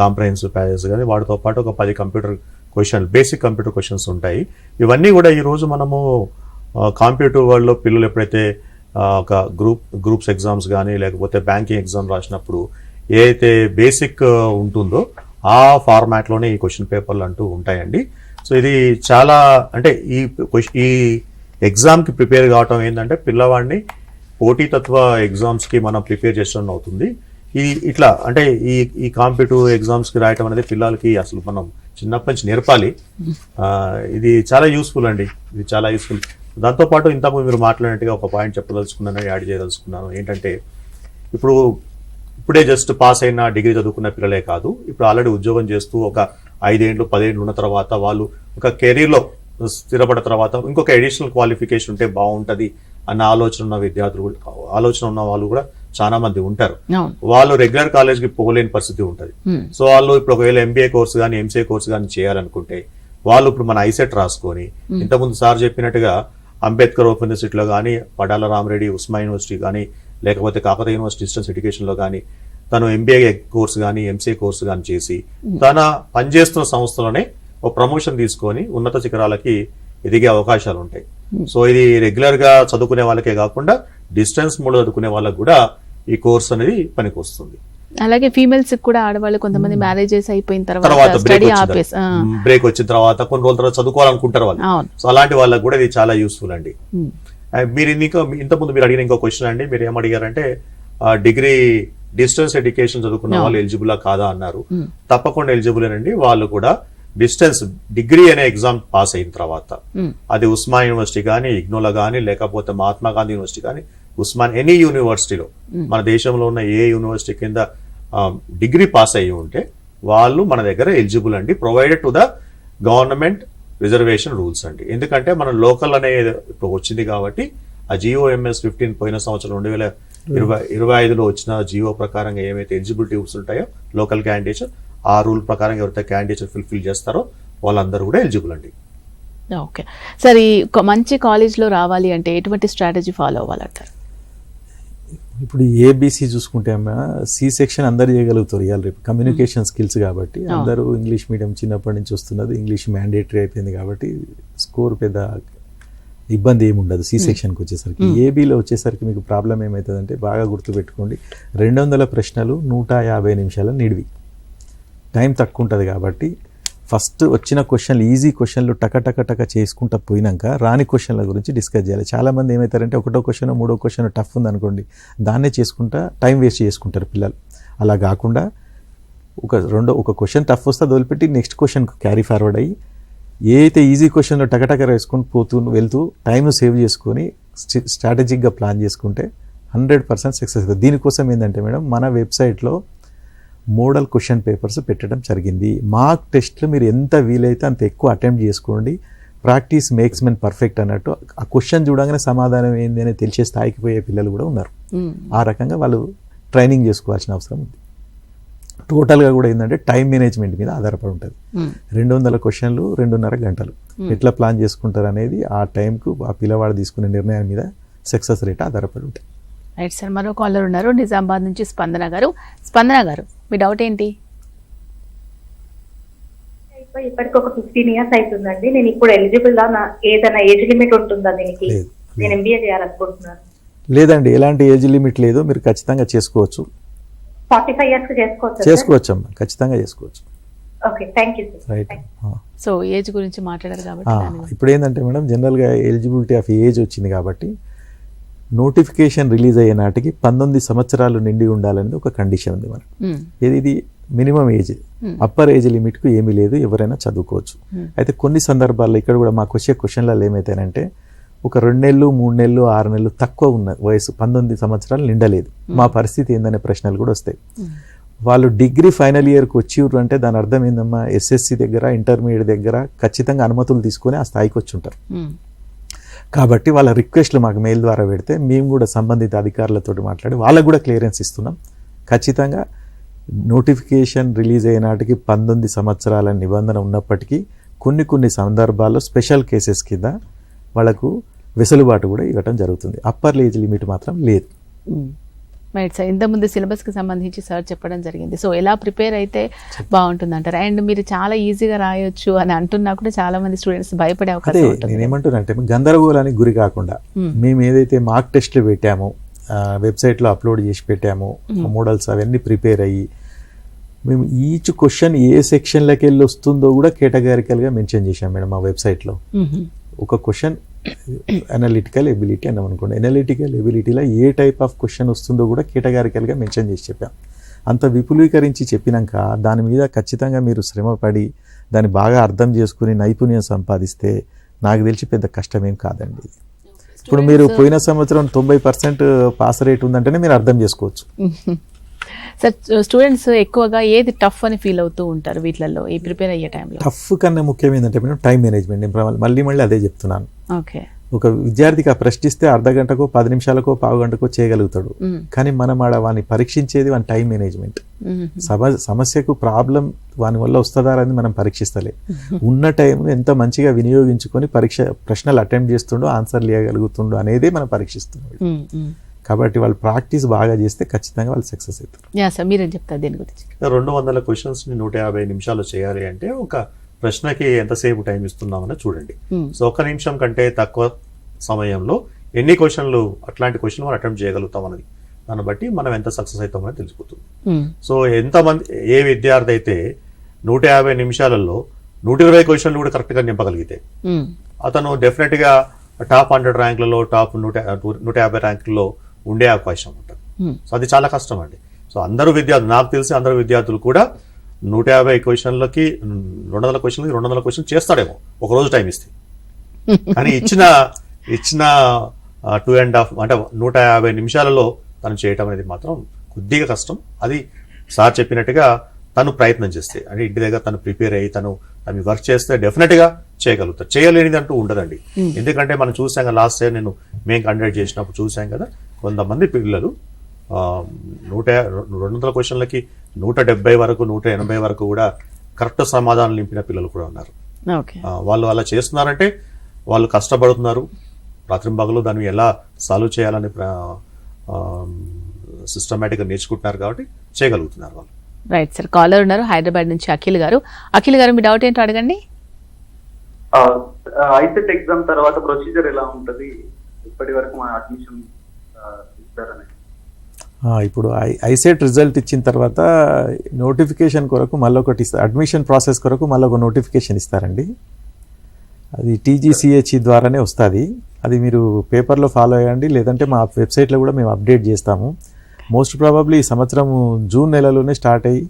కాంప్రహెన్సివ్ ప్యాసేజ్ కానీ, వాటితో పాటు ఒక 10 కంప్యూటర్ క్వశ్చన్లు, బేసిక్ కంప్యూటర్ క్వశ్చన్స్ ఉంటాయి. ఇవన్నీ కూడా ఈరోజు మనము కాంపిటేటివ్ వరల్డ్లో పిల్లలు ఎప్పుడైతే ఒక గ్రూప్స్ ఎగ్జామ్స్ కానీ లేకపోతే బ్యాంకింగ్ ఎగ్జామ్ రాసినప్పుడు ఏ అయితే బేసిక్ ఉంటుందో ఆ ఫార్మాట్లోనే ఈ క్వశ్చన్ పేపర్లు అంటూ ఉంటాయండి. సో ఇది చాలా అంటే ఈ ఎగ్జామ్కి ప్రిపేర్ కావటం ఏంటంటే పిల్లవాడిని పోటీతత్వ ఎగ్జామ్స్కి మనం ప్రిపేర్ చేసడం అవుతుంది. ఇట్లా అంటే ఈ కాంపిటేటివ్ ఎగ్జామ్స్కి రాయటం అనేది పిల్లలకి అసలు మనం చిన్నప్పటి నుంచి నేర్పాలి. ఇది చాలా యూస్ఫుల్ అండి, ఇది చాలా యూస్ఫుల్. దాంతోపాటు ఇంతకుముందు మీరు మాట్లాడినట్టుగా ఒక పాయింట్ చెప్పదలుచుకున్నాను, యాడ్ చేయదలుచుకున్నాను. ఏంటంటే ఇప్పుడే జస్ట్ పాస్ అయిన డిగ్రీ చదువుకున్న పిల్లలే కాదు, ఇప్పుడు ఆల్రెడీ ఉద్యోగం చేస్తూ ఒక 5 ఏళ్ళు 10 ఏళ్ళు ఉన్న తర్వాత వాళ్ళు ఒక కెరీర్లో స్థిరపడిన తర్వాత ఇంకొక అడిషనల్ క్వాలిఫికేషన్ ఉంటే బాగుంటుంది అన్న ఆలోచన ఉన్న విద్యార్థులు, ఆలోచన ఉన్న వాళ్ళు కూడా చాలా మంది ఉంటారు. వాళ్ళు రెగ్యులర్ కాలేజ్కి పోలేని పరిస్థితి ఉంటుంది. సో వాళ్ళు ఇప్పుడు ఒకవేళ ఎంబీఏ కోర్సు కానీ ఎంసీఏ కోర్సు కానీ చేయాలనుకుంటే వాళ్ళు ఇప్పుడు మన ఐసెట్ రాసుకొని, ఇంతకుముందు సార్ చెప్పినట్టుగా అంబేద్కర్ ఓపెన్ యూనివర్సిటీలో కానీ, పడాల రామరెడ్డి ఉస్మా యూనివర్సిటీ కానీ, లేకపోతే కాకతీయ యూనివర్సిటీ డిస్టెన్స్ ఎడ్యుకేషన్లో కానీ తను ఎంబీఏ కోర్స్ కానీ ఎంసీఏ కోర్సు కానీ చేసి తన పనిచేస్తున్న సంస్థలోనే ఒక ప్రమోషన్ తీసుకొని ఉన్నత శిఖరాలకి ఎదిగే అవకాశాలు ఉంటాయి. సో ఇది రెగ్యులర్ గా చదువుకునే వాళ్ళకే కాకుండా డిస్టెన్స్ మోడ్ చదువుకునే వాళ్ళకి కూడా ఈ కోర్స్ అనేది పనికి వస్తుంది. అలాగే ఫీమేల్స్ కూడా ఆడవాళ్ళు కొంతమంది మ్యారేజెస్ అయిపోయిన తర్వాత తర్వాత స్టడీ ఆపేసి బ్రేక్ వచ్చిన తర్వాత కొన్ని రోజుల తర్వాత చదువుకోవాలనుకుంటారు వాళ్ళు. సో అలాంటి వాళ్ళకి కూడా ఇది చాలా యూస్ఫుల్ అండి. మీరు ఇంతకుముందు మీరు అడిగిన ఇంకో క్వశ్చన్ అండి, మీరు ఏమడిగారంటే డిగ్రీ డిస్టెన్స్ ఎడ్యుకేషన్ చదువుకున్న వాళ్ళు ఎలిజిబులా కాదా అన్నారు. తప్పకుండా ఎలిజిబుల్ అండి. వాళ్ళు కూడా డిస్టెన్స్ డిగ్రీ అనే ఎగ్జామ్ పాస్ అయిన తర్వాత అది ఉస్మాన్ యూనివర్సిటీ కానీ, ఇగ్నోలా కానీ, లేకపోతే మహాత్మా గాంధీ యూనివర్సిటీ కానీ, ఉస్మాన్ ఎనీ యూనివర్సిటీలో మన దేశంలో ఉన్న ఏ యూనివర్సిటీ కింద డిగ్రీ పాస్ అయ్యి ఉంటే వాళ్ళు మన దగ్గర ఎలిజిబుల్ అండి, provided to the government reservation rules అండి. ఎందుకంటే మనం లోకల్ అనే ఇప్పుడు వచ్చింది కాబట్టి ఆ GOMS 15 పోయిన సంవత్సరం 2025లో వచ్చిన జియో ప్రకారంగా ఏమైతే ఎలిజిబిలిటీ రూల్స్ ఉంటాయో లోకల్ క్యాండిడేట్స్ ఆ రూల్ ప్రకారం ఎవరైతే క్యాండిడేట్స్ ఫుల్ఫిల్ చేస్తారో వాళ్ళందరూ కూడా ఎలిజిబుల్ అండి. ఓకే సార్, ఈ మంచి కాలేజ్లో రావాలి అంటే ఎటువంటి స్ట్రాటజీ ఫాలో అవ్వాలంటారు? ఇప్పుడు ఏబిసి చూసుకుంటే అమ్మా సి సెక్షన్ అందరు చేయగలుగుతారు ఇవాళ రేపు, కమ్యూనికేషన్ స్కిల్స్ కాబట్టి అందరూ ఇంగ్లీష్ మీడియం చిన్నప్పటి నుంచి వస్తున్నది, ఇంగ్లీష్ మ్యాండేటరీ అయిపోయింది కాబట్టి స్కోర్ పెద్ద ఇబ్బంది ఏమి ఉండదు సి సెక్షన్కి వచ్చేసరికి. ఏబీలో వచ్చేసరికి మీకు ప్రాబ్లం ఏమవుతుందంటే బాగా గుర్తుపెట్టుకోండి, 200 ప్రశ్నలు 150 నిమిషాల నిడివి, టైం తక్కువ ఉంటుంది కాబట్టి ఫస్ట్ వచ్చిన క్వశ్చన్లు ఈజీ క్వశ్చన్లు టక చేసుకుంటా పోయినాక రాని క్వశ్చన్ల గురించి డిస్కస్ చేయాలి. చాలామంది ఏమవుతారంటే ఒకటో క్వశ్చన్ మూడో క్వశ్చన్ టఫ్ ఉంది అనుకోండి, దాన్నే చేసుకుంటా టైం వేస్ట్ చేసుకుంటారు పిల్లలు. అలా కాకుండా ఒక క్వశ్చన్ టఫ్ వస్తే వదిలిపెట్టి నెక్స్ట్ క్వశ్చన్కి క్యారీ ఫార్వర్డ్ అయ్యి ఏ అయితే ఈజీ క్వశ్చన్లో టక వేసుకొని వెళ్తూ టైం సేవ్ చేసుకొని స్ట్రాటజిక్గా ప్లాన్ చేసుకుంటే 100% సక్సెస్ అవుతుంది. దీనికోసం ఏంటంటే మేడం మన వెబ్సైట్లో మోడల్ క్వశ్చన్ పేపర్స్ పెట్టడం జరిగింది. మార్క్ టెస్ట్లు మీరు ఎంత వీలైతే అంత ఎక్కువ అటెంప్ట్ చేసుకోండి. ప్రాక్టీస్ మేక్స్ మెన్ పర్ఫెక్ట్ అన్నట్టు ఆ క్వశ్చన్ చూడగానే సమాధానం ఏంది అనేది తెలిసే స్థాయికి పోయే పిల్లలు కూడా ఉన్నారు. ఆ రకంగా వాళ్ళు ట్రైనింగ్ చేసుకోవాల్సిన అవసరం ఉంది. టోటల్గా కూడా ఏంటంటే టైం మేనేజ్మెంట్ మీద ఆధారపడి ఉంటుంది. 200 క్వశ్చన్లు 2.5 గంటలు ఎట్లా ప్లాన్ చేసుకుంటారు అనేది ఆ టైంకు ఆ పిల్లవాడు తీసుకునే నిర్ణయం మీద సక్సెస్ రేట్ ఆధారపడి ఉంటుంది. రైట్ సార్, మరో కాలర్ ఉన్నారు నిజామాబాద్ నుంచి స్పందన గారు. స్పందన గారు, మీ డౌట్ ఏంటి? ఇప్పటికి ఒక 15 years అవుతుందండి. నేను ఇప్పుడు ఎలిజిబుల్ ఏదైనా ఏజ్ లిమిట్ ఉంటుందా దీనికి? నేను MBA చేయాలనుకుంటున్నాను. లేదండి, ఎలాంటి ఏజ్ లిమిట్ లేదు, మీరు ఖచ్చితంగా చేసుకోవచ్చు. 45 years చేసుకోవచ్చమ్మా, ఖచ్చితంగా చేసుకోవచ్చు. Okay, thank you sir. Right. So age గురించి మాట్లాడారు కాబట్టి ఇప్పుడు ఏంటంటే మేడం జనరల్గా ఎలిజిబిలిటీ ఆఫ్ ఏజ్ వచ్చింది కాబట్టి నోటిఫికేషన్ రిలీజ్ అయ్యే నాటికి 19 సంవత్సరాలు నిండి ఉండాలనేది ఒక కండిషన్ ఉంది మనకు. ఇది మినిమం ఏజ్, అప్పర్ ఏజ్ లిమిట్కు ఏమీ లేదు, ఎవరైనా చదువుకోవచ్చు. అయితే కొన్ని సందర్భాల్లో ఇక్కడ కూడా మాకు వచ్చే క్వశ్చన్లలో ఏమైతేనంటే ఒక 2 నెలలు 3 నెలలు 6 నెలలు తక్కువ ఉన్న వయసు 19 సంవత్సరాలు నిండలేదు, మా పరిస్థితి ఏందనే ప్రశ్నలు కూడా వస్తాయి. వాళ్ళు డిగ్రీ ఫైనల్ ఇయర్కి వచ్చిర్రు అంటే దాని అర్థం ఏందమ్మా, SSC దగ్గర ఇంటర్మీడియట్ దగ్గర ఖచ్చితంగా అనుమతులు తీసుకొని ఆ స్థాయికి వచ్చి ఉంటారు. కాబట్టి వాళ్ళ రిక్వెస్ట్లు మాకు మెయిల్ ద్వారా పెడితే మేము కూడా సంబంధిత అధికారులతో మాట్లాడి వాళ్ళకు కూడా క్లియరెన్స్ ఇస్తున్నాం. ఖచ్చితంగా నోటిఫికేషన్ రిలీజ్ అయిన నాటికి 19 సంవత్సరాల నిబంధన ఉన్నప్పటికీ కొన్ని సందర్భాల్లో స్పెషల్ కేసెస్ కింద వాళ్ళకు వెసులుబాటు కూడా ఇవ్వటం జరుగుతుంది. అప్పర్ ఏజ్ లిమిట్ మాత్రం లేదు. రైట్ సార్, ఇంతకుముందు సిలబస్కి సంబంధించి సార్ చెప్పడం జరిగింది. సో ఎలా ప్రిపేర్ అయితే బాగుంటుంది అంటారు? అండ్ మీరు చాలా ఈజీగా రాయొచ్చు అని అంటున్నా కూడా చాలా మంది స్టూడెంట్స్ భయపడే అవకాశం ఉంటుంది. నేనేమంటున్నానంటే గందరగోళానికి గురి కాకుండా మేము ఏదైతే మార్క్ టెస్ట్లు పెట్టామో వెబ్సైట్లో అప్లోడ్ చేసి పెట్టామో మోడల్స్ అవన్నీ ప్రిపేర్ అయ్యి మేము ఈచ్ క్వశ్చన్ ఏ సెక్షన్లోకి వెళ్ళి వస్తుందో కూడా కేటగారికల్గా మెన్షన్ చేశాం మేడం మా వెబ్సైట్లో. ఒక క్వశ్చన్ అనలిటికల్ ఎబిలిటీ అన్నాం అనుకోండి, అనలిటికల్ ఎబిలిటీలో ఏ టైప్ ఆఫ్ క్వశ్చన్ వస్తుందో కూడా కేటగారికల్గా మెన్షన్ చేసి చెప్పాం. అంత విపులీకరించి చెప్పినాక దాని మీద ఖచ్చితంగా మీరు శ్రమపడి దాన్ని బాగా అర్థం చేసుకుని నైపుణ్యం సంపాదిస్తే నాకు తెలిసి పెద్ద కష్టమేం కాదండి. ఇప్పుడు మీరు పోయిన సంవత్సరం 90% పాస్ రేట్ ఉందంటేనే మీరు అర్థం చేసుకోవచ్చు. సార్, స్టూడెంట్స్ ఎక్కువగా ఏది టఫ్ అని ఫీల్ అవుతూ ఉంటారు వీటిలలో ఈ ప్రిపేర్ అయ్యే టైంలో? టఫ్ కన్నా ముఖ్యం ఏంటంటే మేడం టైం మేనేజ్మెంట్. నేను మళ్ళీ అదే చెప్తున్నాను. ఓకే, ఒక విద్యార్థికి ఆ ప్రశ్నిస్తే అర్ధ గంటకో 10 నిమిషాలకో పావు గంటకో చేయగలుగుతాడు, కానీ మనం వాడిని పరీక్షించేది వాని టైం మేనేజ్మెంట్. సమస్యకు ప్రాబ్లం వాని వల్ల వస్తుందా అని మనం పరీక్షిస్తలే, ఉన్న టైం ఎంత మంచిగా వినియోగించుకొని ప్రశ్నలు అటెంప్ట్ చేస్తుండో ఆన్సర్లు ఇవ్వగలుగుతుండో అనేదే మనం పరీక్షిస్తున్నాం. కాబట్టి వాళ్ళు ప్రాక్టీస్ బాగా చేస్తే ఖచ్చితంగా వాళ్ళు సక్సెస్ అవుతారు. యా సార్, మీరేం చెప్తారు దీని గురించి? 200 క్వశ్చన్స్ ని 150 నిమిషాలు చేయాలి అంటే ఒక ప్రశ్నకి ఎంతసేపు టైం ఇస్తున్నామని చూడండి. సో 1 నిమిషం కంటే తక్కువ సమయంలో ఎన్ని క్వశ్చన్లు, అట్లాంటి క్వశ్చన్ మనం అటెంప్ట్ చేయగలుగుతాం అన్నది దాన్ని బట్టి మనం ఎంత సక్సెస్ అవుతామని తెలిసిపోతుంది. సో ఎంతమంది ఏ విద్యార్థి అయితే 150 నిమిషాలలో 120 క్వశ్చన్లు కూడా కరెక్ట్ గా నింపగలిగితే అతను డెఫినెట్ గా టాప్ 100 ర్యాంకులలో, టాప్ 150 ర్యాంకులలో ఉండే అవకాశం ఉంటుంది. సో అది చాలా కష్టం అండి. సో అందరూ విద్యార్థులు, నాకు తెలిసి అందరూ విద్యార్థులు కూడా 150 క్వశ్చన్లకి 200 క్వశ్చన్లకి 200 క్వశ్చన్ చేస్తాడేమో ఒక రోజు టైం ఇస్తే. కానీ ఇచ్చిన 2.5 అంటే 150 నిమిషాలలో తను చేయటం అనేది మాత్రం కొద్దిగా కష్టం. అది సార్ చెప్పినట్టుగా తను ప్రయత్నం చేస్తే, అంటే ఇంటి దగ్గర తను ప్రిపేర్ అయ్యి తను వర్క్ చేస్తే డెఫినెట్ గా చేయగలుగుతారు. చేయలేనిది అంటూ ఉండదండి. ఎందుకంటే మనం చూసాం కదా, లాస్ట్ ఇయర్ మేము కండక్ట్ చేసినప్పుడు చూసాం కదా, కొంతమంది పిల్లలు 200 క్వశ్చన్లకి 170 వరకు 180 వరకు కూడా కరెక్ట్ సమాధానం నింపిన పిల్లలు కూడా ఉన్నారు. వాళ్ళు అలా చేస్తున్నారంటే వాళ్ళు కష్టపడుతున్నారు, రాత్రింబగలు దాన్ని ఎలా సాల్వ్ చేయాలని సిస్టమేటిక్ గా నేర్చుకుంటున్నారు కాబట్టి చేయగలుగుతున్నారు వాళ్ళు. రైట్ సార్, కాలర్ ఉన్నారు హైదరాబాద్ నుంచి అఖిల్ గారు. అఖిల్ గారు, మీ డౌట్ ఏంటో అడగండి. ఐసెట్ ఎగ్జామ్ తర్వాత ప్రొసీజర్ ఎలా ఉంటుంది, ఇప్పటి వరకు మన అడ్మిషన్ ఇస్తారని? ఇప్పుడు ఐసెట్ రిజల్ట్ ఇచ్చిన తర్వాత నోటిఫికేషన్ కొరకు మళ్ళీ ఒకటి ఇస్తారు, అడ్మిషన్ ప్రాసెస్ కొరకు మళ్ళీ ఒక నోటిఫికేషన్ ఇస్తారండి. అది TGCH ద్వారానే వస్తుంది. అది మీరు పేపర్లో ఫాలో అయ్యండి, లేదంటే మా వెబ్సైట్లో కూడా మేము అప్డేట్ చేస్తాము. మోస్ట్ ప్రాబబ్లీ ఈ సంవత్సరం జూన్ నెలలోనే స్టార్ట్ అయ్యి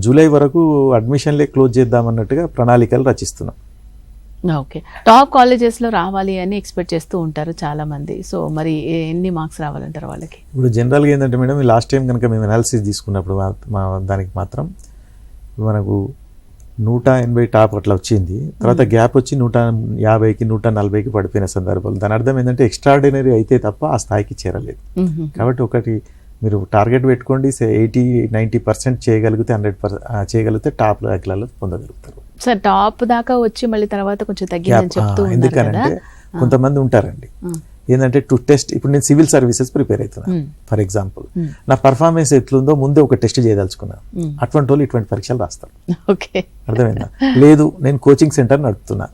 జూలై వరకు అడ్మిషన్లే క్లోజ్ చేద్దామన్నట్టుగా ప్రణాళికలు రచిస్తున్నాం. ఓకే, టాప్ కాలేజెస్లో రావాలి అని ఎక్స్పెక్ట్ చేస్తూ ఉంటారు చాలా మంది. సో మరి ఎన్ని మార్క్స్ రావాలంటారు వాళ్ళకి? ఇప్పుడు జనరల్గా ఏంటంటే మేడం, లాస్ట్ టైం కనుక మేము అనాలిసిస్ తీసుకున్నప్పుడు దానికి మాత్రం మనకు 180 టాప్ అట్లా వచ్చింది. తర్వాత గ్యాప్ వచ్చి 150కి 140కి పడిపోయిన సందర్భాలు. దాని అర్థం ఏంటంటే ఎక్స్ట్రాడినరీ అయితే తప్ప ఆ స్థాయికి చేరలేదు. కాబట్టి ఒకటి మీరు టార్గెట్ పెట్టుకోండి, 80-90% చేయగలిగితే 100% చేయగలిగితే టాప్ ర్యాంకులలో పొందగలుగుతారు. సార్ టాప్ దాకా వచ్చి మళ్ళీ తర్వాత కొంచెం తగ్గిందని చెప్తూ ఉన్నారు కదా. ఎందుకంటే కొంతమంది ఉంటారండి ఏంటంటే టు టెస్ట్, ఇప్పుడు నేను సివిల్ సర్వీసెస్ ప్రిపేర్ అవుతున్నాను ఫర్ ఎగ్జాంపుల్, నా పర్ఫార్మెన్స్ ఎట్లుందో ముందే ఒక టెస్ట్ చేయదలుచుకున్నాను. అటువంటి వాళ్ళు ఇటువంటి పరీక్షలు రాస్తారు. అర్థమైందా? లేదు నేను కోచింగ్ సెంటర్ నడుపుతున్నా,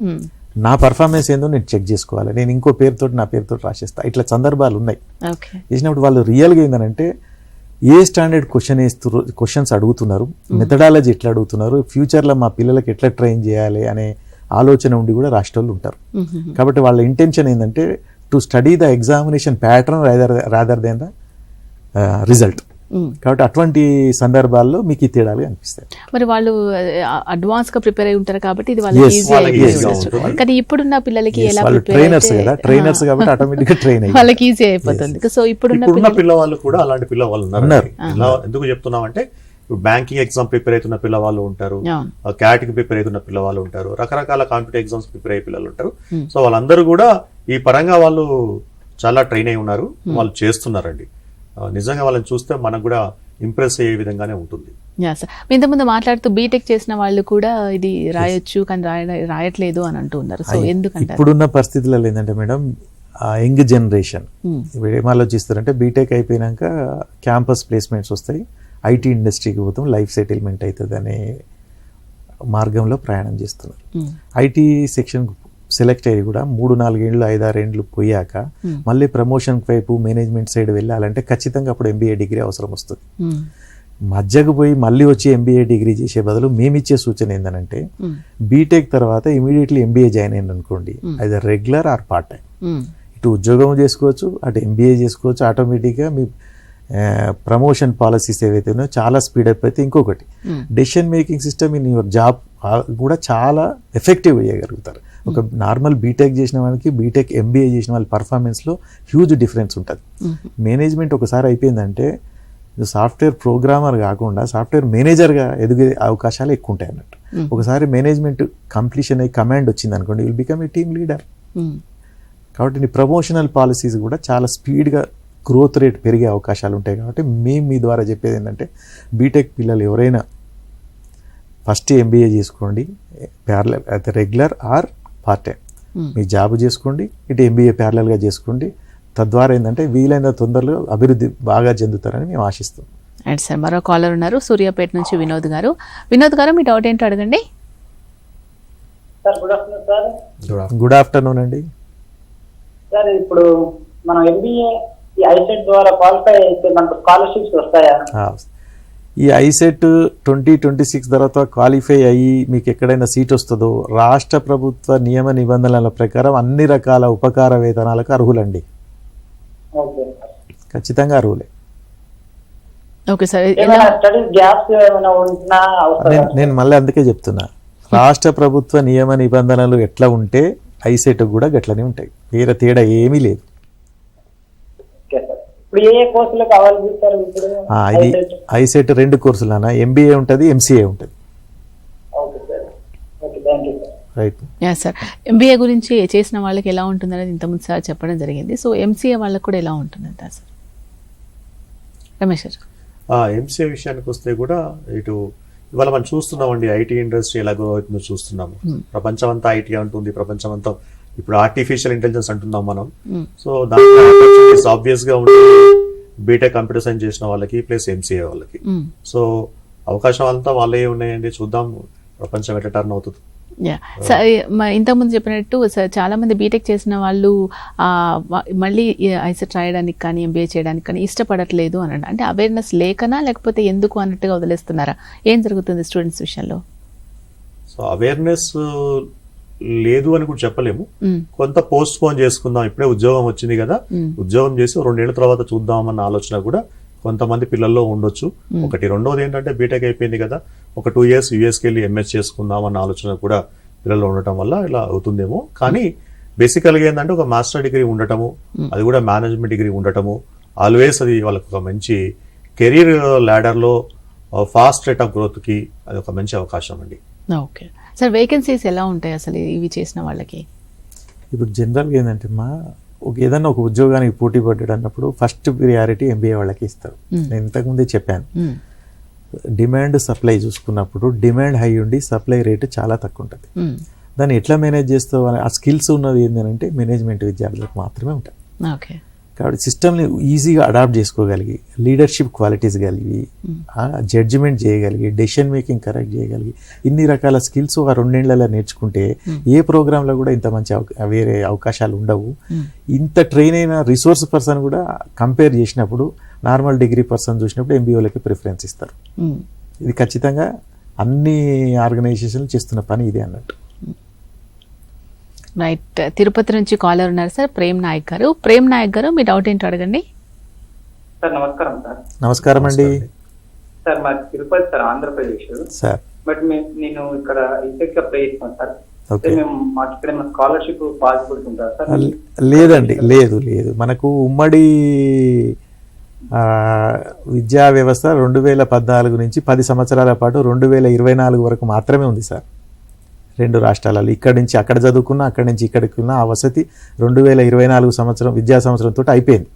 నా పర్ఫార్మెన్స్ ఏందో నేను చెక్ చేసుకోవాలి, నేను ఇంకో పేరుతోటి నా పేరుతో రాసేస్తా. ఇట్లా సందర్భాలు ఉన్నాయి. చేసినప్పుడు వాళ్ళు రియల్గా ఏంటంటే ఏ స్టాండర్డ్ క్వశ్చన్స్ అడుగుతున్నారు, మెథడాలజీ ఎట్లా అడుగుతున్నారు, ఫ్యూచర్లో మా పిల్లలకి ఎట్లా ట్రైన్ చేయాలి అనే ఆలోచన ఉండి కూడా రాష్ట్రాలు ఉంటారు. కాబట్టి వాళ్ళ ఇంటెన్షన్ ఏంటంటే to study the examination pattern rather than the result. కాబట్టి అటువంటి సందర్భాల్లో మీకు ఈ తేడాలు అనిపిస్తాయి. మరి వాళ్ళు అడ్వాన్స్ గా ప్రిపేర్ అయి ఉంటారు కాబట్టి ఇది వాళ్ళకి కానీ ఇప్పుడున్న పిల్లలకి ఎలా ట్రైనర్స్ కదా, ట్రైనర్స్ కాబట్టి ఆటోమేటిక్ గా ట్రైన్ అయ్యి వాళ్ళకి ఈజీ అయిపోతుంది. సో ఇప్పుడున్న పిల్లవాళ్ళు కూడా అలాంటి పిల్లవాళ్ళు ఉన్నారు. ఎందుకు చెప్తున్నామంటే బ్యాంకింగ్ ఎగ్జామ్ ప్రిపేర్ అవుతున్న పిల్లవాళ్ళు ఉంటారు, క్యాట్ కి ప్రిపేర్ అవుతున్న పిల్లవాళ్ళు ఉంటారు, రకరకాల కాంపిటేటివ్ ఎగ్జామ్స్ ప్రిపేర్ అయ్యే పిల్లలు ఉంటారు. సో వాళ్ళందరూ కూడా ఈ పరంగా వాళ్ళు చాలా ట్రైన్ అయి ఉన్నారు, వాళ్ళు చేస్తున్నారండి. నిజంగా వాళ్ళని చూస్తే మనకు కూడా ఇంప్రెస్ అయ్యే విధంగానే ఉంటుంది. ఇంతకుముందు మాట్లాడుతూ బీటెక్ చేసిన వాళ్ళు కూడా ఇది రాయొచ్చు కానీ రాయట్లేదు అని అంటూ ఉన్నారు. సో ఎందుకంటే ఇప్పుడున్న పరిస్థితులలో ఏంటంటే మేడం, యంగ్ జనరేషన్ ఏం ఆలోచిస్తారంటే బీటెక్ అయిపోయినాక క్యాంపస్ ప్లేస్మెంట్స్ వస్తాయి, IT ఇండస్ట్రీకి పోతాం, లైఫ్ సెటిల్మెంట్ అవుతుంది అనే మార్గంలో ప్రయాణం చేస్తున్నారు. IT సెక్షన్ సెలెక్ట్ అయ్యి కూడా 3-4 ఏళ్ళు 5-6 ఏళ్ళు పోయాక మళ్ళీ ప్రమోషన్ వైపు మేనేజ్మెంట్ సైడ్ వెళ్ళాలంటే ఖచ్చితంగా అప్పుడు MBA డిగ్రీ అవసరం వస్తుంది. మధ్యకు పోయి మళ్ళీ వచ్చి MBA డిగ్రీ చేసే బదులు మేమిచ్చే సూచన ఏంటంటే బీటెక్ తర్వాత ఇమీడియట్లీ MBA జాయిన్ అయింది అనుకోండి, అది రెగ్యులర్ ఆర్ పార్ట్ టైం, ఇటు ఉద్యోగం చేసుకోవచ్చు, అటు MBA చేసుకోవచ్చు. ఆటోమేటిక్గా మీ ప్రమోషన్ పాలసీస్ ఏవైతే ఉన్నాయో చాలా స్పీడప్ అయితే. ఇంకొకటి decision making system in your job కూడా చాలా ఎఫెక్టివ్ అయ్యగలుగుతారు. ఒక నార్మల్ బీటెక్ చేసిన వాళ్ళకి బీటెక్ MBA చేసిన వాళ్ళ పర్ఫార్మెన్స్లో హ్యూజ్ డిఫరెన్స్ ఉంటుంది. మేనేజ్మెంట్ ఒకసారి అయిపోయిందంటే సాఫ్ట్వేర్ ప్రోగ్రామర్ కాకుండా సాఫ్ట్వేర్ మేనేజర్గా ఎదిగే అవకాశాలు ఎక్కువ ఉంటాయి అన్నట్టు. ఒకసారి మేనేజ్మెంట్ కంప్లీషన్ అయ్యి కమాండ్ వచ్చింది అనుకోండి, will become a team leader. కాబట్టి ప్రమోషనల్ పాలసీస్ కూడా చాలా స్పీడ్గా గ్రోత్ రేట్ పెరిగే అవకాశాలు ఉంటాయి. కాబట్టి మేము మీ ద్వారా చెప్పేది ఏంటంటే బీటెక్ పిల్లలు ఎవరైనా ఫస్ట్ MBA చేసుకోండి, ప్యారలల్ అయితే regular are part time. Me job చేసుకోండి, ఇటు MBA ప్యారలల్గా చేసుకోండి. తద్వారా ఏంటంటే వీలైన తొందరలో అభివృద్ధి బాగా చెందుతారని మేము ఆశిస్తాం. అండ్ సార్ మరో కాలర్ ఉన్నారు సూర్యాపేట నుంచి వినోద్ గారు. వినోద్ గారు మీ డౌట్ ఏంటో అడగండి. Sir good afternoon sir. Good afternoon అండి. సార్ ఇప్పుడు మనం ఎంబీఏ ఈ ఐసెట్ ద్వారా క్వాలిఫై అయితే మనకు స్కాలర్షిప్స్ వస్తాయా? ఈ ఐసెట్ 2026 తర్వాత క్వాలిఫై అయ్యి మీకు ఎక్కడైనా సీట్ వస్తుందో రాష్ట్ర ప్రభుత్వ నియమ నిబంధనల ప్రకారం అన్ని రకాల ఉపకార వేతనాలకు అర్హులండి. ఓకే ఖచ్చితంగా అర్హులే. Okay sir. ఏమైనా స్టడీస్ గ్యాప్స్ ఏమైనా ఉంటున్నా అవసరం? నేను మళ్ళీ అందుకే చెప్తున్నా, రాష్ట్ర ప్రభుత్వ నియమ నిబంధనలు ఎట్లా ఉంటే ఐసెట్ కూడా గట్లనే ఉంటాయి, వేరే తేడా ఏమీ లేదు. Okay sir. ఇప్పుడు ఏ కోర్సులు కావాలి సార్? ఇప్పుడు ఇది ఐసెట్ 2 కోర్సులు అన్న, ఎంబీఏ ఉంటుంది, ఎంసీఏ ఉంటుంది. Okay sir. Okay thank you sir. Right. Yeah sir. MBA గురించి చేసిన వాళ్ళకి ఎలా ఉంటుందనేది ఇంతకుముందు సార్ చెప్పడం జరిగింది. సో ఎంసీఏ వాళ్ళకి కూడా ఎలా ఉంటుందంట సార్? రమేష్ గారు. ఎంసీఏ విషయానికి వస్తే కూడా ఇటు ఇవాళ మనం చూస్తున్నామండి, ఐటీ ఇండస్ట్రీ ఎలా గ్రో అవుతుందో చూస్తున్నాము. ప్రపంచం అంతా ఐటీ అంటుంది, ప్రపంచం అంతా ఇప్పుడు ఆర్టిఫిషియల్ ఇంటెలిజెన్స్ అంటున్నాం మనం. సో దాంట్లో ఆబ్వియస్ గా ఉంటుంది బీటెక్ కంప్యూటర్ సైన్స్ చేసిన వాళ్ళకి ప్లస్ ఎంసీఏ వాళ్ళకి. సో అవకాశం అంతా వాళ్ళే ఉన్నాయండి, చూద్దాం ప్రపంచం ఎట్లా టర్న్ అవుతుంది. యా సార్, ఇంతకుముందు చెప్పినట్టు సార్ చాలా మంది బీటెక్ చేసిన వాళ్ళు మళ్ళీ ఐసెట్ రాయడానికి కానీ ఎంబీఏ చేయడానికి కానీ ఇష్టపడట్లేదు అని అంటే అవేర్నెస్ లేకనా లేకపోతే ఎందుకు అన్నట్టుగా వదిలేస్తున్నారా? ఏం జరుగుతుంది స్టూడెంట్స్ విషయంలో? సో అవేర్నెస్ లేదు అని కూడా చెప్పలేము, కొంత పోస్ట్ పోన్ చేసుకుందాం, ఇప్పుడే ఉద్యోగం వచ్చింది కదా, ఉద్యోగం చేసి 2 ఏళ్ల తర్వాత చూద్దామన్న ఆలోచన కూడా కొంతమంది పిల్లల్లో ఉండొచ్చు. ఒకటి. రెండోది ఏంటంటే బీటెక్ అయిపోయింది కదా, ఒక 2 years యూఎస్కి వెళ్ళి ఎంఎస్ చేసుకుందాం అన్న ఆలోచన కూడా పిల్లల్లో ఉండటం వల్ల ఇలా అవుతుందేమో. కానీ బేసికల్గా ఏంటంటే ఒక మాస్టర్ డిగ్రీ ఉండటము, అది కూడా మేనేజ్మెంట్ డిగ్రీ ఉండటము, ఆల్వేస్ అది వాళ్ళకి ఒక మంచి కెరీర్ ల్యాడర్లో ఫాస్ట్ రేట్ ఆఫ్ గ్రోత్కి అది ఒక మంచి అవకాశం అండి. Okay sir. వేకెన్సీస్ ఎలా ఉంటాయి అసలు ఇవి చేసిన వాళ్ళకి? ఇప్పుడు జనరల్గా ఏంటంటే ఏదన్నా ఒక ఉద్యోగానికి పోటీ పడ్డాడు అన్నప్పుడు ఫస్ట్ ప్రియారిటీ ఎంబీఏ వాళ్ళకి ఇస్తారు. నేను ఇంతకుముందే చెప్పాను, డిమాండ్ సప్లై చూసుకున్నప్పుడు డిమాండ్ హై ఉండి సప్లై రేటు చాలా తక్కువ ఉంటుంది. దాన్ని ఎట్లా మేనేజ్ చేస్తావు అని ఆ స్కిల్స్ ఉన్నది ఏంటంటే మేనేజ్మెంట్ విద్యార్థులకు మాత్రమే ఉంటాయి. ఓకే. కాబట్టి సిస్టమ్ని ఈజీగా అడాప్ట్ చేసుకోగలిగి, లీడర్షిప్ క్వాలిటీస్ కలిగి, జడ్జిమెంట్ చేయగలిగి, డెసిషన్ మేకింగ్ కరెక్ట్ చేయగలిగి, ఇన్ని రకాల స్కిల్స్ ఒక 2 ఏళ్లలో నేర్చుకుంటే ఏ ప్రోగ్రాంలో కూడా ఇంత మంచి వేరే అవకాశాలు ఉండవు. ఇంత ట్రైన్ అయిన రిసోర్స్ పర్సన్ కూడా కంపేర్ చేసినప్పుడు నార్మల్ డిగ్రీ పర్సన్ చూసినప్పుడు ఎంబీఓలకి ప్రిఫరెన్స్ ఇస్తారు. ఇది ఖచ్చితంగా అన్ని ఆర్గనైజేషన్లు చేస్తున్న పని ఇదే అన్నట్టు. రైట్. తిరుపతి నుంచి కాలర్ ఉన్నారు సార్, ప్రేమ్ నాయక్ గారు. ప్రేమ్ నాయక్ గారు మీ డౌట్ ఏంటో అడగండి. సార్ నమస్కారం సార్. నమస్కారం అండి. సార్ మా Tirupati sir, Andhra Pradesh sir. But నేను ఇక్కడ ఇంటెక్ అప్లై చేస్తాను సార్. ఓకే. మేము మాకు ఇక్కడ స్కాలర్షిప్ పాసిబిలిటీ ఉంటుందా సార్? లేదండి, లేదు. మనకు ఉమ్మడి విద్యా వ్యవస్థ 2014 నుంచి 10 సంవత్సరాల పాటు 2024 వరకు మాత్రమే ఉంది సార్. 2 రాష్ట్రాలలో ఇక్కడి నుంచి అక్కడ చదువుకున్నా, అక్కడి నుంచి ఇక్కడికి ఉన్న ఆ వసతి 2024 విద్యా సంవత్సరంతో అయిపోయింది.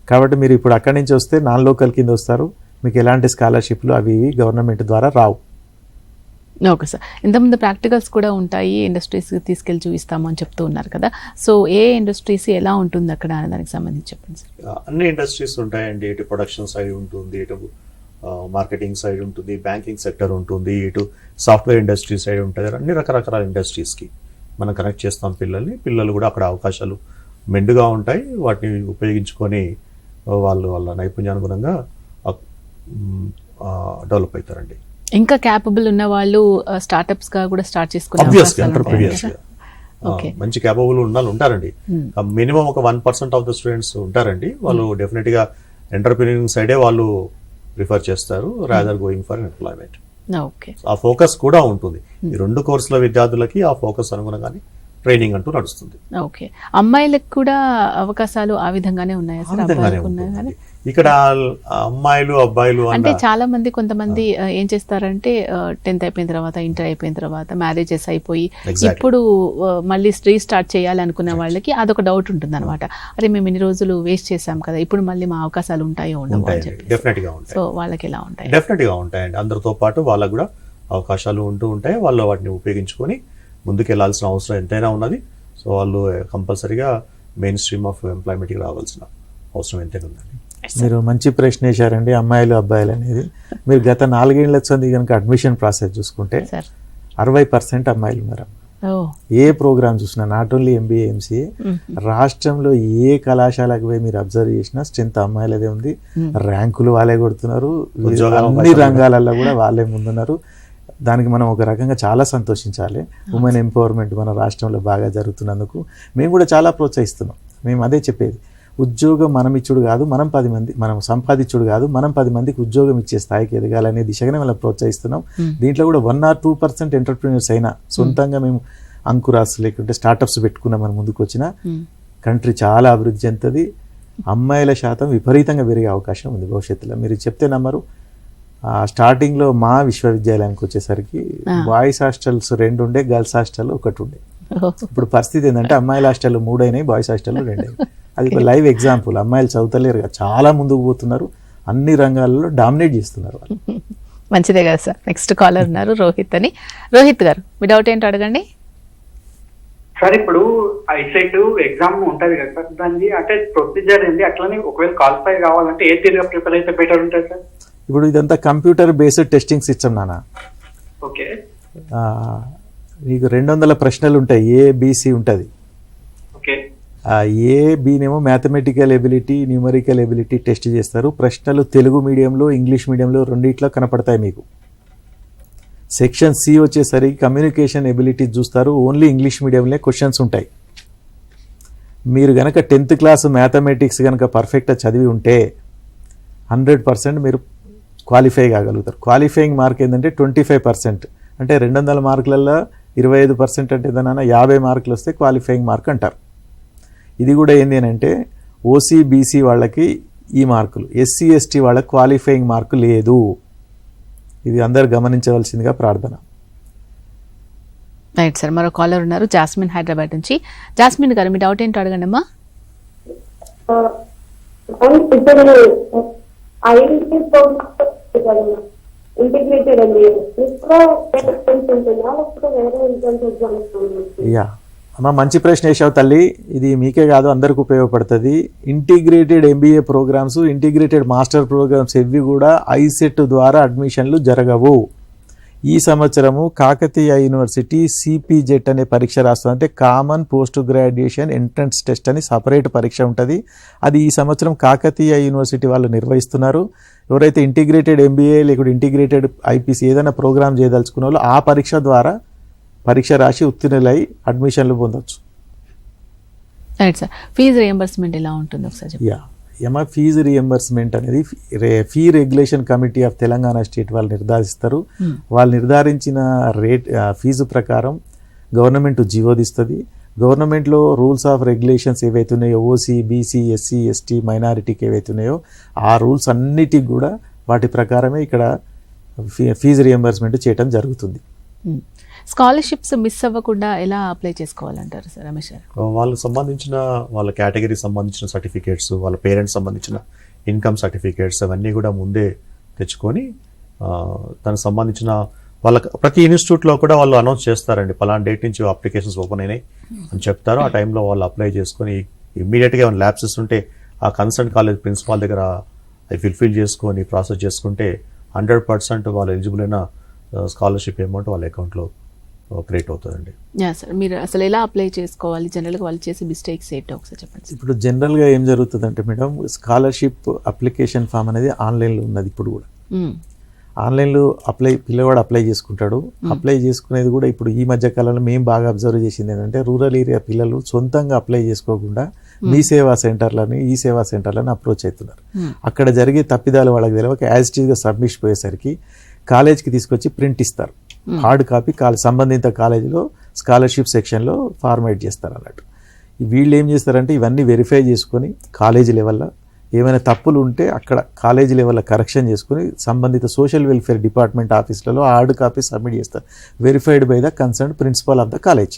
కాబట్టి మీరు ఇప్పుడు అక్కడి నుంచి వస్తే నాన్ లోకల్ కింద వస్తారు, మీకు ఎలాంటి స్కాలర్షిప్లు అవి ఇవి గవర్నమెంట్ ద్వారా రావు. Okay sir. ఇంతకుముందు ప్రాక్టికల్స్ కూడా ఉంటాయి, ఇండస్ట్రీస్కి తీసుకెళ్ళి చూపిస్తాము అని చెప్తూ ఉన్నారు కదా. సో ఏ ఇండస్ట్రీస్ ఎలా ఉంటుంది అక్కడ అనే దానికి సంబంధించి చెప్పండి సార్. అన్ని ఇండస్ట్రీస్ ఉంటాయండి, ఇటు ప్రొడక్షన్ సైడ్ ఉంటుంది, ఇటు మార్కెటింగ్ సైడ్ ఉంటుంది, బ్యాంకింగ్ సెక్టర్ ఉంటుంది, ఇటు సాఫ్ట్వేర్ ఇండస్ట్రీ సైడ్ ఉంటుంది. అన్ని రకరకాల ఇండస్ట్రీస్కి మనం కనెక్ట్ చేస్తాం పిల్లల్ని. పిల్లలు కూడా అక్కడ అవకాశాలు మెండుగా ఉంటాయి, వాటిని ఉపయోగించుకొని వాళ్ళు వాళ్ళ నైపుణ్యానుగుణంగా డెవలప్ అవుతారండి. ఇంకా క్యాపబుల్ ఉన్న వాళ్ళు స్టార్ట్అప్స్ గా కూడా స్టార్ట్ చేసుకునే మంచి క్యాపబుల్ ఉంటారండి. మినిమం ఒక 1% ఆఫ్ ద స్టూడెంట్స్ ఉంటారండి, వాళ్ళు డెఫినెట్ గా ఎంటర్ప్రీనియరింగ్ సైడే వాళ్ళు ప్రిఫర్ చేస్తారు రాదర్ గోయింగ్ ఫర్ ఎంప్లాయ్మెంట్. ఆ ఫోకస్ కూడా ఉంటుంది. ఈ 2 కోర్సుల విద్యార్థులకి ఆ ఫోకస్ అనుగుణంగానే ట్రైనింగ్ అంటూ నడుస్తుంది. ఓకే. అమ్మాయిలకు కూడా అవకాశాలు ఆ విధంగానే ఉన్నాయా సార్? ఇక్కడ అమ్మాయిలు అబ్బాయిలు అంటే చాలా మంది కొంతమంది ఏం చేస్తారంటే 10th అయిపోయిన తర్వాత, ఇంటర్ అయిపోయిన తర్వాత మ్యారేజెస్ అయిపోయి ఇప్పుడు మళ్ళీ రీస్టార్ట్ చేయాలి అనుకున్న వాళ్ళకి అదొక డౌట్ ఉంటుంది అనమాట. అరే మేము ఇన్ని రోజులు వేస్ట్ చేసాం కదా, ఇప్పుడు మళ్ళీ మా అవకాశాలు ఉంటాయో ఉండవు అని చెప్పి. డెఫినెట్ గా ఉంటాయి. సో వాళ్ళకి ఎలా ఉంటాయి? డెఫినెట్ గా ఉంటాయండి. అందరితో పాటు వాళ్ళకు కూడా అవకాశాలు ఉంటూ ఉంటాయి. వాళ్ళు వాటిని ఉపయోగించుకొని ముందుకు వెళ్లాల్సిన అవసరం ఎంతైనా ఉన్నది. సో వాళ్ళు కంపల్సరీగా మెయిన్ స్ట్రీమ్ ఆఫ్ ఎంప్లాయ్మెంట్కి రావాల్సిన అవసరం ఎంతైనా ఉందండి. మీరు మంచి ప్రశ్న వేశారండి, అమ్మాయిలు అబ్బాయిలు అనేది. మీరు గత 4 ఏళ్ల సంది కనుక అడ్మిషన్ ప్రాసెస్ చూసుకుంటే సార్ 60% అమ్మాయిలు ఉన్నారు. ఓ ఏ ప్రోగ్రామ్ చూసినా, నాట్ ఓన్లీ ఎంబీఏ ఎంసీఏ, రాష్ట్రంలో ఏ కళాశాలకు పోయి మీరు అబ్జర్వ్ చేసినా స్ట్రెంత్ అమ్మాయిలదే ఉంది. ర్యాంకులు వాళ్ళే కొడుతున్నారు, అన్ని రంగాలలో కూడా వాళ్ళే ముందున్నారు. దానికి మనం ఒక రకంగా చాలా సంతోషించాలి. ఉమెన్ ఎంపవర్మెంట్ మన రాష్ట్రంలో బాగా జరుగుతున్నందుకు మేము కూడా చాలా ప్రోత్సహిస్తున్నాం. మేము అదే చెప్పేది, ఉద్యోగం మనం ఇచ్చుడు కాదు, మనం సంపాదించుడు కాదు, మనం 10 మందికి ఉద్యోగం ఇచ్చే స్థాయికి ఎదగాలనే దిశగానే మనం ప్రోత్సహిస్తున్నాం. దీంట్లో కూడా 1 or 2% ఎంటర్ప్రీనర్స్ అయినా సొంతంగా మేము అంకురాస్ లేకుంటే స్టార్టప్స్ పెట్టుకున్న మనం ముందుకు వచ్చిన కంట్రీ చాలా అభివృద్ధి చెందుతుంది. అమ్మాయిల శాతం విపరీతంగా పెరిగే అవకాశం ఉంది భవిష్యత్తులో. మీరు చెప్తే నమ్మరు, స్టార్టింగ్లో మా విశ్వవిద్యాలయానికి వచ్చేసరికి బాయ్స్ హాస్టల్స్ 2 ఉండే, గర్ల్స్ హాస్టల్ 1 ఉండే. ఇప్పుడు పరిస్థితి ఏంటంటే అమ్మాయిల హాస్టల్ 3 అయినాయి, బాయ్స్ హాస్టల్ 2 అయినాయి. అది ఒక లైవ్ ఎగ్జాంపుల్. అమ్మాయిలు చదువుతలేరు, చాలా ముందుకు పోతున్నారు, అన్ని రంగాల్లో డామినేట్ చేస్తున్నారు వాళ్ళు. మంచిదే కదా సార్. నెక్స్ట్ కాలర్ ఉన్నారు రోహిత్ అని. రోహిత్ గారు మీ డౌట్ ఏంటో అడగండి. సార్ ఇప్పుడు ఐసెట్ ఎగ్జామ్ ఉంటది కదా సార్, దాన్ని అంటే ప్రొసీజర్ ఏంటి, అట్లనే ఒకవేళ క్వాలిఫై కావాలంటే ఏ తీరుగా ప్రిపేర్ అయితే బెటర్ ఉంటుంది సార్? ఇప్పుడు ఇదంతా కంప్యూటర్ బేస్డ్ టెస్టింగ్ సిస్టమ్ నాన్న. ఓకే, మీకు 200 ప్రశ్నలు ఉంటాయి, ఏబిసి ఉంటుంది. ఓకే, ఏబినేమో mathematical ability, numerical ability test చేస్తారు. ప్రశ్నలు తెలుగు మీడియంలో, ఇంగ్లీష్ మీడియంలో రెండిట్లో కనపడతాయి మీకు. సెక్షన్ సి వచ్చేసరికి కమ్యూనికేషన్ ఎబిలిటీ చూస్తారు, ఓన్లీ ఇంగ్లీష్ మీడియంలో క్వశ్చన్స్ ఉంటాయి. మీరు కనుక 10th క్లాస్ మ్యాథమెటిక్స్ కనుక పర్ఫెక్ట్గా చదివి ఉంటే 100% మీరు క్వాలిఫై కాగలుగుతారు. క్వాలిఫైయింగ్ మార్క్ ఏంటంటే 25%, అంటే 200 మార్కులలో 25% అంటే ఏదైనా 50 మార్కులు వస్తే క్వాలిఫైయింగ్ మార్క్ అంటారు. ఇది కూడా ఏంటి అని అంటే ఓసీ బీసీ వాళ్ళకి ఈ మార్కులు, ఎస్సీ ఎస్టీ వాళ్ళకి క్వాలిఫైయింగ్ మార్కు లేదు. ఇది అందరు గమనించవలసిందిగా ప్రార్థన. Right sir. మరో కాలర్ ఉన్నారు, జాస్మిన్ హైదరాబాద్ నుంచి. జాస్మిన్ గారు మీ డౌట్ ఏంటో అడగండి అమ్మా. ఇంటిగ్రేటెడ్ యా అమ్మ, మంచి ప్రశ్న వేసావు తల్లి. ఇది మీకే కాదు అందరికి ఉపయోగపడుతుంది. Integrated MBA programs, integrated master programs ఇవి కూడా ఐసెట్ ద్వారా అడ్మిషన్లు జరగవు. ఈ సంవత్సరము కాకతీయ యూనివర్సిటీ సిపిజెట్ అనే పరీక్ష రాస్తుంది. అంటే common post graduation entrance test అని సపరేట్ పరీక్ష ఉంటుంది. అది ఈ సంవత్సరం కాకతీయ యూనివర్సిటీ వాళ్ళు నిర్వహిస్తున్నారు. ఎవరైతే ఇంటిగ్రేటెడ్ ఎంబీఏ లేకుంటే ఇంటిగ్రేటెడ్ ఐపీసీ ఏదైనా ప్రోగ్రామ్ చేయదలుచుకున్న వాళ్ళు ఆ పరీక్ష ద్వారా పరీక్ష రాసి ఉత్తీర్ణులై అడ్మిషన్లు పొందొచ్చు. Right sir. ఫీజు రియంబర్స్మెంట్ ఎలా ఉంటుంది ఒకసారి చెప్పండి. ఫీజు రియంబర్స్మెంట్ అనేది fee regulation committee of Telangana state వాళ్ళు నిర్ధారిస్తారు. వాళ్ళు నిర్ధారించిన రేట్ ఫీజు ప్రకారం గవర్నమెంట్ జీవోదిస్తుంది. గవర్నమెంట్లో రూల్స్ ఆఫ్ రెగ్యులేషన్స్ ఏవైతే ఉన్నాయో ఓసీ బీసీ ఎస్సీ ఎస్టీ మైనారిటీకి ఏవైతే ఉన్నాయో ఆ రూల్స్ అన్నిటికి కూడా వాటి ప్రకారమే ఇక్కడ ఫీజు రియంబర్స్మెంట్ చేయడం జరుగుతుంది. స్కాలర్షిప్స్ మిస్ అవ్వకుండా ఎలా అప్లై చేసుకోవాలంటారు సార్ రమేష్ గారు? వాళ్ళకి సంబంధించిన వాళ్ళ కేటగిరీ సంబంధించిన సర్టిఫికేట్స్, వాళ్ళ పేరెంట్స్ సంబంధించిన ఇన్కమ్ సర్టిఫికేట్స్ అవన్నీ కూడా ముందే తెచ్చుకొని దానికి సంబంధించిన వాళ్ళ ప్రతి ఇన్స్టిట్యూట్లో కూడా వాళ్ళు అనౌన్స్ చేస్తారండి, పలానా డేట్ నుంచి అప్లికేషన్స్ ఓపెన్ అయినాయి అని చెప్తారు. ఆ టైంలో వాళ్ళు అప్లై చేసుకొని ఇమ్మీడియట్గా ఏమైనా ల్యాబ్సెస్ ఉంటే ఆ కన్సర్న్ కాలేజ్ ప్రిన్సిపాల్ దగ్గర అవి ఫిల్ఫిల్ చేసుకొని ప్రాసెస్ చేసుకుంటే 100% వాళ్ళు ఎలిజిబుల్ అయిన స్కాలర్షిప్ అమౌంట్ వాళ్ళ అకౌంట్లో క్రియేట్ అవుతుందండి. సార్ మీరు అసలు ఎలా అప్లై చేసుకోవాలి, జనరల్గా వాళ్ళు చేసే మిస్టేక్స్ ఏంటో ఒకసారి చెప్పండి. ఇప్పుడు జనరల్గా ఏం జరుగుతుందంటే మేడం, స్కాలర్షిప్ అప్లికేషన్ ఫామ్ అనేది ఆన్లైన్లో ఉన్నది. ఇప్పుడు కూడా ఆన్లైన్లో పిల్లవాడు అప్లై చేసుకుంటాడు. అప్లై చేసుకునేది కూడా ఇప్పుడు ఈ మధ్య కాలంలో మేము బాగా అబ్జర్వ్ చేసింది ఏంటంటే రూరల్ ఏరియా పిల్లలు సొంతంగా అప్లై చేసుకోకుండా మీ సేవా సెంటర్లని ఈ సేవా సెంటర్లను అప్రోచ్ అవుతున్నారు. అక్కడ జరిగే తప్పిదాలు వాళ్ళకి తెలియక యాజ్ ఇట్ ఈస్గా సబ్మిట్ పోయేసరికి కాలేజ్కి తీసుకొచ్చి ప్రింట్ ఇస్తారు. హార్డ్ కాపీ సంబంధిత కాలేజీలో స్కాలర్షిప్ సెక్షన్లో ఫార్మేట్ చేస్తారు అన్నట్టు. వీళ్ళు ఏం చేస్తారంటే ఇవన్నీ వెరిఫై చేసుకొని కాలేజీ లెవెల్లో ఏమైనా తప్పులు ఉంటే అక్కడ కాలేజీ లెవెల్లో కరెక్షన్ చేసుకుని సంబంధిత సోషల్ వెల్ఫేర్ డిపార్ట్మెంట్ ఆఫీసులలో హార్డ్ కాపీ సబ్మిట్ చేస్తారు, verified by the concern principal of the college.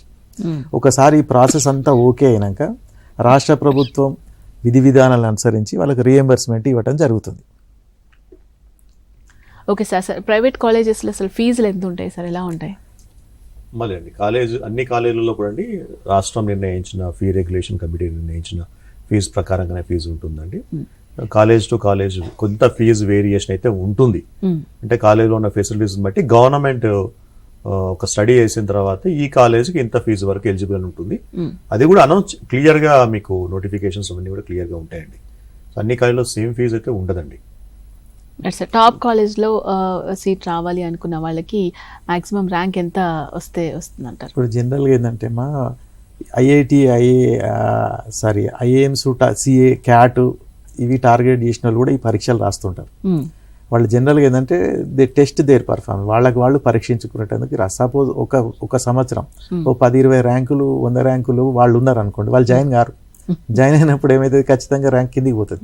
ఒకసారి ఈ ప్రాసెస్ అంతా ఓకే అయినాక రాష్ట్ర ప్రభుత్వం విధి విధానాలను అనుసరించి వాళ్ళకి రియంబర్స్మెంట్ ఇవ్వడం జరుగుతుంది. Okay sir. సార్ ప్రైవేట్ కాలేజెస్లో అసలు ఫీజులు ఎంత ఉంటాయి సార్, ఎలా ఉంటాయి? మళ్ళీ అండి అన్ని కాలేజీలలో కూడా అండి రాష్ట్రం నిర్ణయించిన ఫీ రెగ్యులేషన్ కమిటీ నిర్ణయించిన ఫీజు ప్రకారంగానే ఫీజు ఉంటుందండి. కాలేజ్ టు కాలేజ్ కొంత ఫీజు వేరియేషన్ అయితే ఉంటుంది. అంటే కాలేజీలో ఉన్న ఫెసిలిటీస్ బట్టి గవర్నమెంట్ ఒక స్టడీ చేసిన తర్వాత ఈ కాలేజీకి ఇంత ఫీజు వరకు ఎలిజిబుల్ అని ఉంటుంది. అది కూడా అనౌన్స్ క్లియర్ గా మీకు నోటిఫికేషన్స్ అన్ని కూడా క్లియర్ గా ఉంటాయండి. అన్ని కాలేజీలో సేమ్ ఫీజు అయితే ఉండదండి. టాప్ కాలేజ్లో సీట్ రావాలి అనుకున్న వాళ్ళకి మాక్సిమం ర్యాంక్ ఎంత వస్తుందంటారు? ఇప్పుడు జనరల్గా ఏంటంటే మా ఐఐటి ఐఏఎంస్ సిఏ క్యాట్ ఇవి టార్గెట్ చేసిన వాళ్ళు కూడా ఈ పరీక్షలు రాస్తుంటారు. వాళ్ళు జనరల్గా ఏంటంటే దే టెస్ట్ దేర్ పర్ఫార్మెన్స్, వాళ్ళకి వాళ్ళు పరీక్షించుకునేటందుకు సపోజ్ ఒక సంవత్సరం 10-20 ర్యాంకులు 100 ర్యాంకులు వాళ్ళు ఉన్నారు అనుకోండి, వాళ్ళు జాయిన్ గారు. జాయిన్ అయినప్పుడు ఏమైతుంది, ఖచ్చితంగా ర్యాంక్ కిందికి పోతుంది.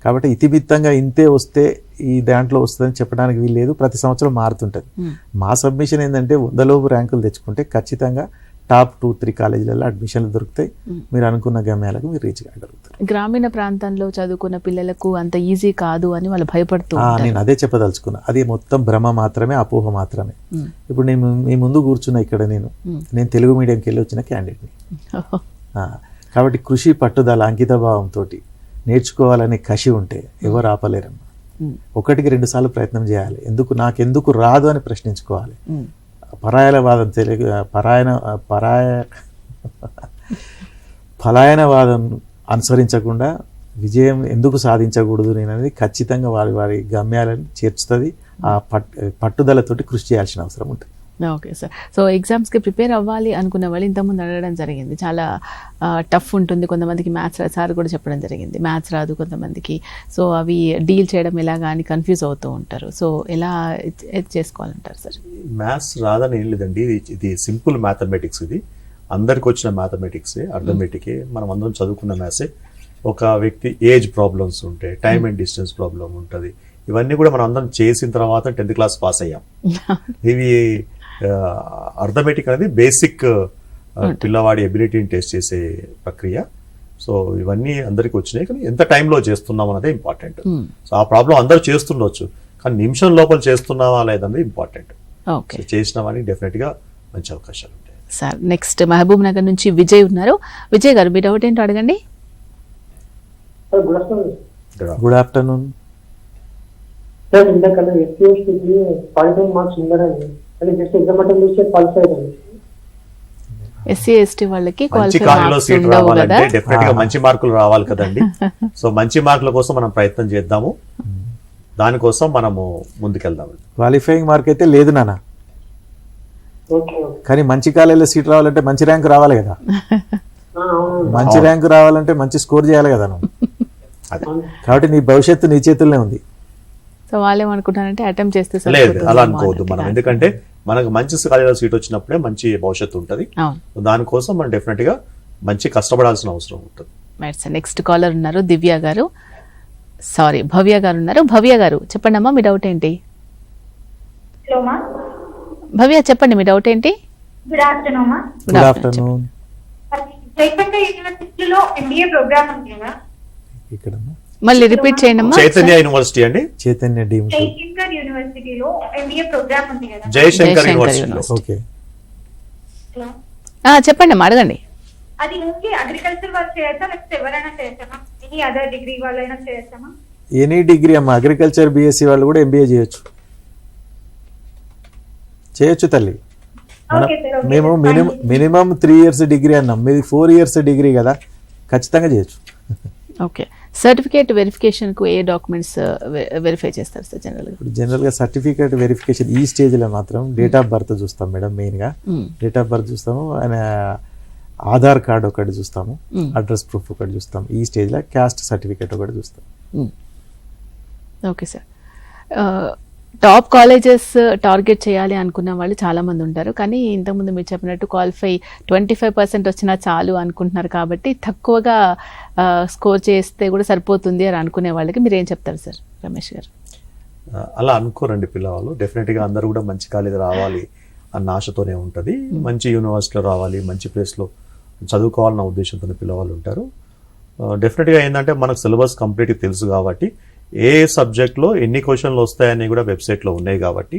కాబట్టి ఇతిమిత్తంగా ఇంతే వస్తే ఈ దాంట్లో వస్తుందని చెప్పడానికి వీల్లేదు, ప్రతి సంవత్సరం మారుతుంటుంది. మా సబ్మిషన్ ఏంటంటే 100 లోపు ర్యాంకులు తెచ్చుకుంటే ఖచ్చితంగా టాప్ 2-3 కాలేజీలలో అడ్మిషన్లు దొరుకుతాయి. మీరు అనుకున్న గమ్యాలకు మీరు రీచ్ కాగలుగుతారు. గ్రామీణ ప్రాంతంలో చదువుకున్న పిల్లలకు అంత ఈజీ కాదు అని వాళ్ళు భయపడుతూ నేను అదే చెప్పదలుచుకున్నా. అది మొత్తం భ్రమ మాత్రమే, అపోహ మాత్రమే. ఇప్పుడు నేను మీ ముందు కూర్చున్నా ఇక్కడ, నేను తెలుగు మీడియంకి వెళ్ళి వచ్చిన క్యాండిడేట్ని. కాబట్టి కృషి, పట్టుదల, అంకిత భావంతో నేర్చుకోవాలనే కసి ఉంటే ఎవరు ఆపలేరమ్మా. 1-2 సార్లు ప్రయత్నం చేయాలి. నాకెందుకు రాదు అని ప్రశ్నించుకోవాలి. పరాయణవాదం పలాయనవాదం అనుసరించకుండా విజయం ఎందుకు సాధించకూడదు నేను అనేది ఖచ్చితంగా వారి గమ్యాలను చేర్చుతుంది. ఆ పట్టుదలతోటి కృషి చేయాల్సిన అవసరం ఉంటుంది. Okay sir. సో ఎగ్జామ్స్కి ప్రిపేర్ అవ్వాలి అనుకున్న వాళ్ళు ఇంతకుముందు అడగడం జరిగింది, చాలా టఫ్ ఉంటుంది, కొంతమందికి మ్యాథ్స్ సార్ కూడా చెప్పడం జరిగింది, మ్యాథ్స్ రాదు కొంతమందికి, సో అవి డీల్ చేయడం ఎలాగా అని కన్ఫ్యూజ్ అవుతూ ఉంటారు. సో ఎలా చేసుకోవాలంటారు సార్? మ్యాథ్స్ రాదని ఏం లేదండి, ఇది సింపుల్ మ్యాథమెటిక్స్. ఇది అందరికి వచ్చిన మ్యాథమెటిక్సే, అర్థమెటికే, మనం అందరం చదువుకున్న మ్యాథ్సే. ఒక వ్యక్తి ఏజ్ ప్రాబ్లమ్స్ ఉంటాయి, టైమ్ అండ్ డిస్టెన్స్ ప్రాబ్లం ఉంటుంది, ఇవన్నీ కూడా మనం అందరం చేసిన తర్వాత 10th క్లాస్ పాస్ అయ్యాం. ఇవి అర్థమెటిక్ అనేది బేసిక్ పిల్లవాడి ఎబిలిటీని టెస్ట్ చేసే ప్రక్రియ. సో ఇవన్నీ అందరికి వచ్చినాయి, కానీ ఎంత టైంలో చేస్తున్నాం అనేది ఇంపార్టెంట్. సో ఆ ప్రాబ్లం అందరూ చేస్తుండొచ్చు, కానీ నిమిషం లోపల చేస్తున్నావా లేదన్నది ఇంపార్టెంట్. చేసిన వాడికి డెఫినెట్ గా మంచి అవకాశాలు ఉంటాయి. సార్ నెక్స్ట్ మహబూబ్ నగర్ నుంచి విజయ్ ఉన్నారు. విజయ్ గారు, మీ డౌట్ ఏంటో అడగండి. Good afternoon sir. ఇందాక ఎస్సీ/ఎస్టీకి 45 మార్క్స్ ఉండాలని, అది జస్ట్ ఎగ్జామ్ అటెండ్ చేస్తే క్వాలిఫై అయ్యింది. ఎస్సీ/ఎస్టీ వాళ్ళకి మంచి కాలేజీలో సీట్ రావాలంటే డెఫినెట్ గా మంచి మార్కులు రావాలి కదండి. సో మంచి మార్కుల కోసం మనం ప్రయత్నం చేద్దాము, దానికోసం మనము ముందుకెళ్దాం. క్వాలిఫైయింగ్ మార్క్ అయితే లేదు నాన్న, కానీ మంచి కాలేజీలో సీట్ రావాలంటే మంచి ర్యాంక్ రావాలి కదా. మంచి ర్యాంక్ రావాలంటే మంచి స్కోర్ చేయాలి కదా నువ్వు. కాబట్టి నీ భవిష్యత్తు నీ చేతుల్లోనే ఉంది. సో వాళ్ళేమనుకుంటారంటే అటెంప్ట్ చేస్తే లేదు, అలా అనుకోవద్దు మనం. ఎందుకంటే మనకు మంచి కాలేజీలో సీట్ వచ్చినప్పుడే మంచి భవిష్యత్తు ఉంటుంది. దానికోసం మనం డెఫినెట్ గా మంచి కష్టపడాల్సిన అవసరం ఉంటుంది. నెక్స్ట్ కాలర్ ఉన్నారు భవ్య గారు ఉన్నారు. భవ్య గారు చెప్పండి అమ్మా, మీ డౌట్ ఏంటి? భవ్య చెప్పండి, మీ డౌట్ ఏంటి? Good afternoon. Good afternoon. Jayashankar యూనివర్సిటీలో ఎంబీఏ ప్రోగ్రామ్ ఉంది కదా, ఇక్కడ మళ్ళీ రిపీట్ చేయండి అమ్మా. చైతన్య యూనివర్సిటీ అండి, చైతన్య డీమ్ జయశంకర్ యూనివర్సిటీలో ఎంబీఏ ప్రోగ్రామ్ ఉంది కదా. జయశంకర్ యూనివర్సిటీలో. ఓకే చెప్పండి అమ్మా, అడగండి. అది ఓన్లీ అగ్రికల్చర్ వాళ్ళు చేయొచ్చా, లేకపోతే ఎవరైనా చేయొచ్చా? ఎనీ అదర్ డిగ్రీ వాళ్ళైనా చేయొచ్చా? ఎనీ డిగ్రీ అమ్మా, అగ్రికల్చర్ బీఎస్సీ వాళ్ళు కూడా ఎంబీఏ చేయొచ్చు తల్లి. మేము మినిమం 3 years డిగ్రీ అన్నాం, మీది 4 years డిగ్రీ కదా, ఖచ్చితంగా చేయొచ్చు. ఓకే. సర్టిఫికేట్ వెరిఫికేషన్ కు ఏ డాక్యుమెంట్స్ వెరిఫై చేస్తారు సార్ జనరల్ గా? సర్టిఫికేట్ వెరిఫికేషన్ ఈ స్టేజ్ లో మాత్రం డేట్ ఆఫ్ బర్త్ చూస్తాం మేడం, మెయిన్ గా డేట్ ఆఫ్ బర్త్ చూస్తాము, ఆయన ఆధార్ కార్డు ఒకటి చూస్తాము, అడ్రస్ ప్రూఫ్ ఒకటి చూస్తాం. ఈ స్టేజ్ లో క్యాస్ట్ సర్టిఫికేట్ ఒకటి చూస్తాం. Okay sir. Top colleges target చేయాలి అనుకున్న వాళ్ళు చాలా మంది ఉంటారు, కానీ ఇంతకుముందు మీరు చెప్పినట్టు క్వాలిఫై 25% వచ్చినా చాలు అనుకుంటున్నారు, కాబట్టి తక్కువగా స్కోర్ చేస్తే కూడా సరిపోతుంది అని అనుకునే వాళ్ళకి మీరు ఏం చెప్తారు సార్ రమేష్ గారు? అలా అనుకోరండి పిల్లవాళ్ళు. డెఫినెట్గా అందరూ కూడా మంచి కాలేజీ రావాలి అన్న ఆశతోనే ఉంటుంది, మంచి యూనివర్సిటీలో రావాలి, మంచి ప్లేస్లో చదువుకోవాలన్న ఉద్దేశంతో పిల్లవాళ్ళు ఉంటారు. డెఫినెట్గా ఏంటంటే మనకు సిలబస్ కంప్లీట్గా తెలుసు కాబట్టి ఏ సబ్జెక్ట్లో ఎన్ని క్వశ్చన్లు వస్తాయని కూడా వెబ్సైట్లో ఉన్నాయి కాబట్టి,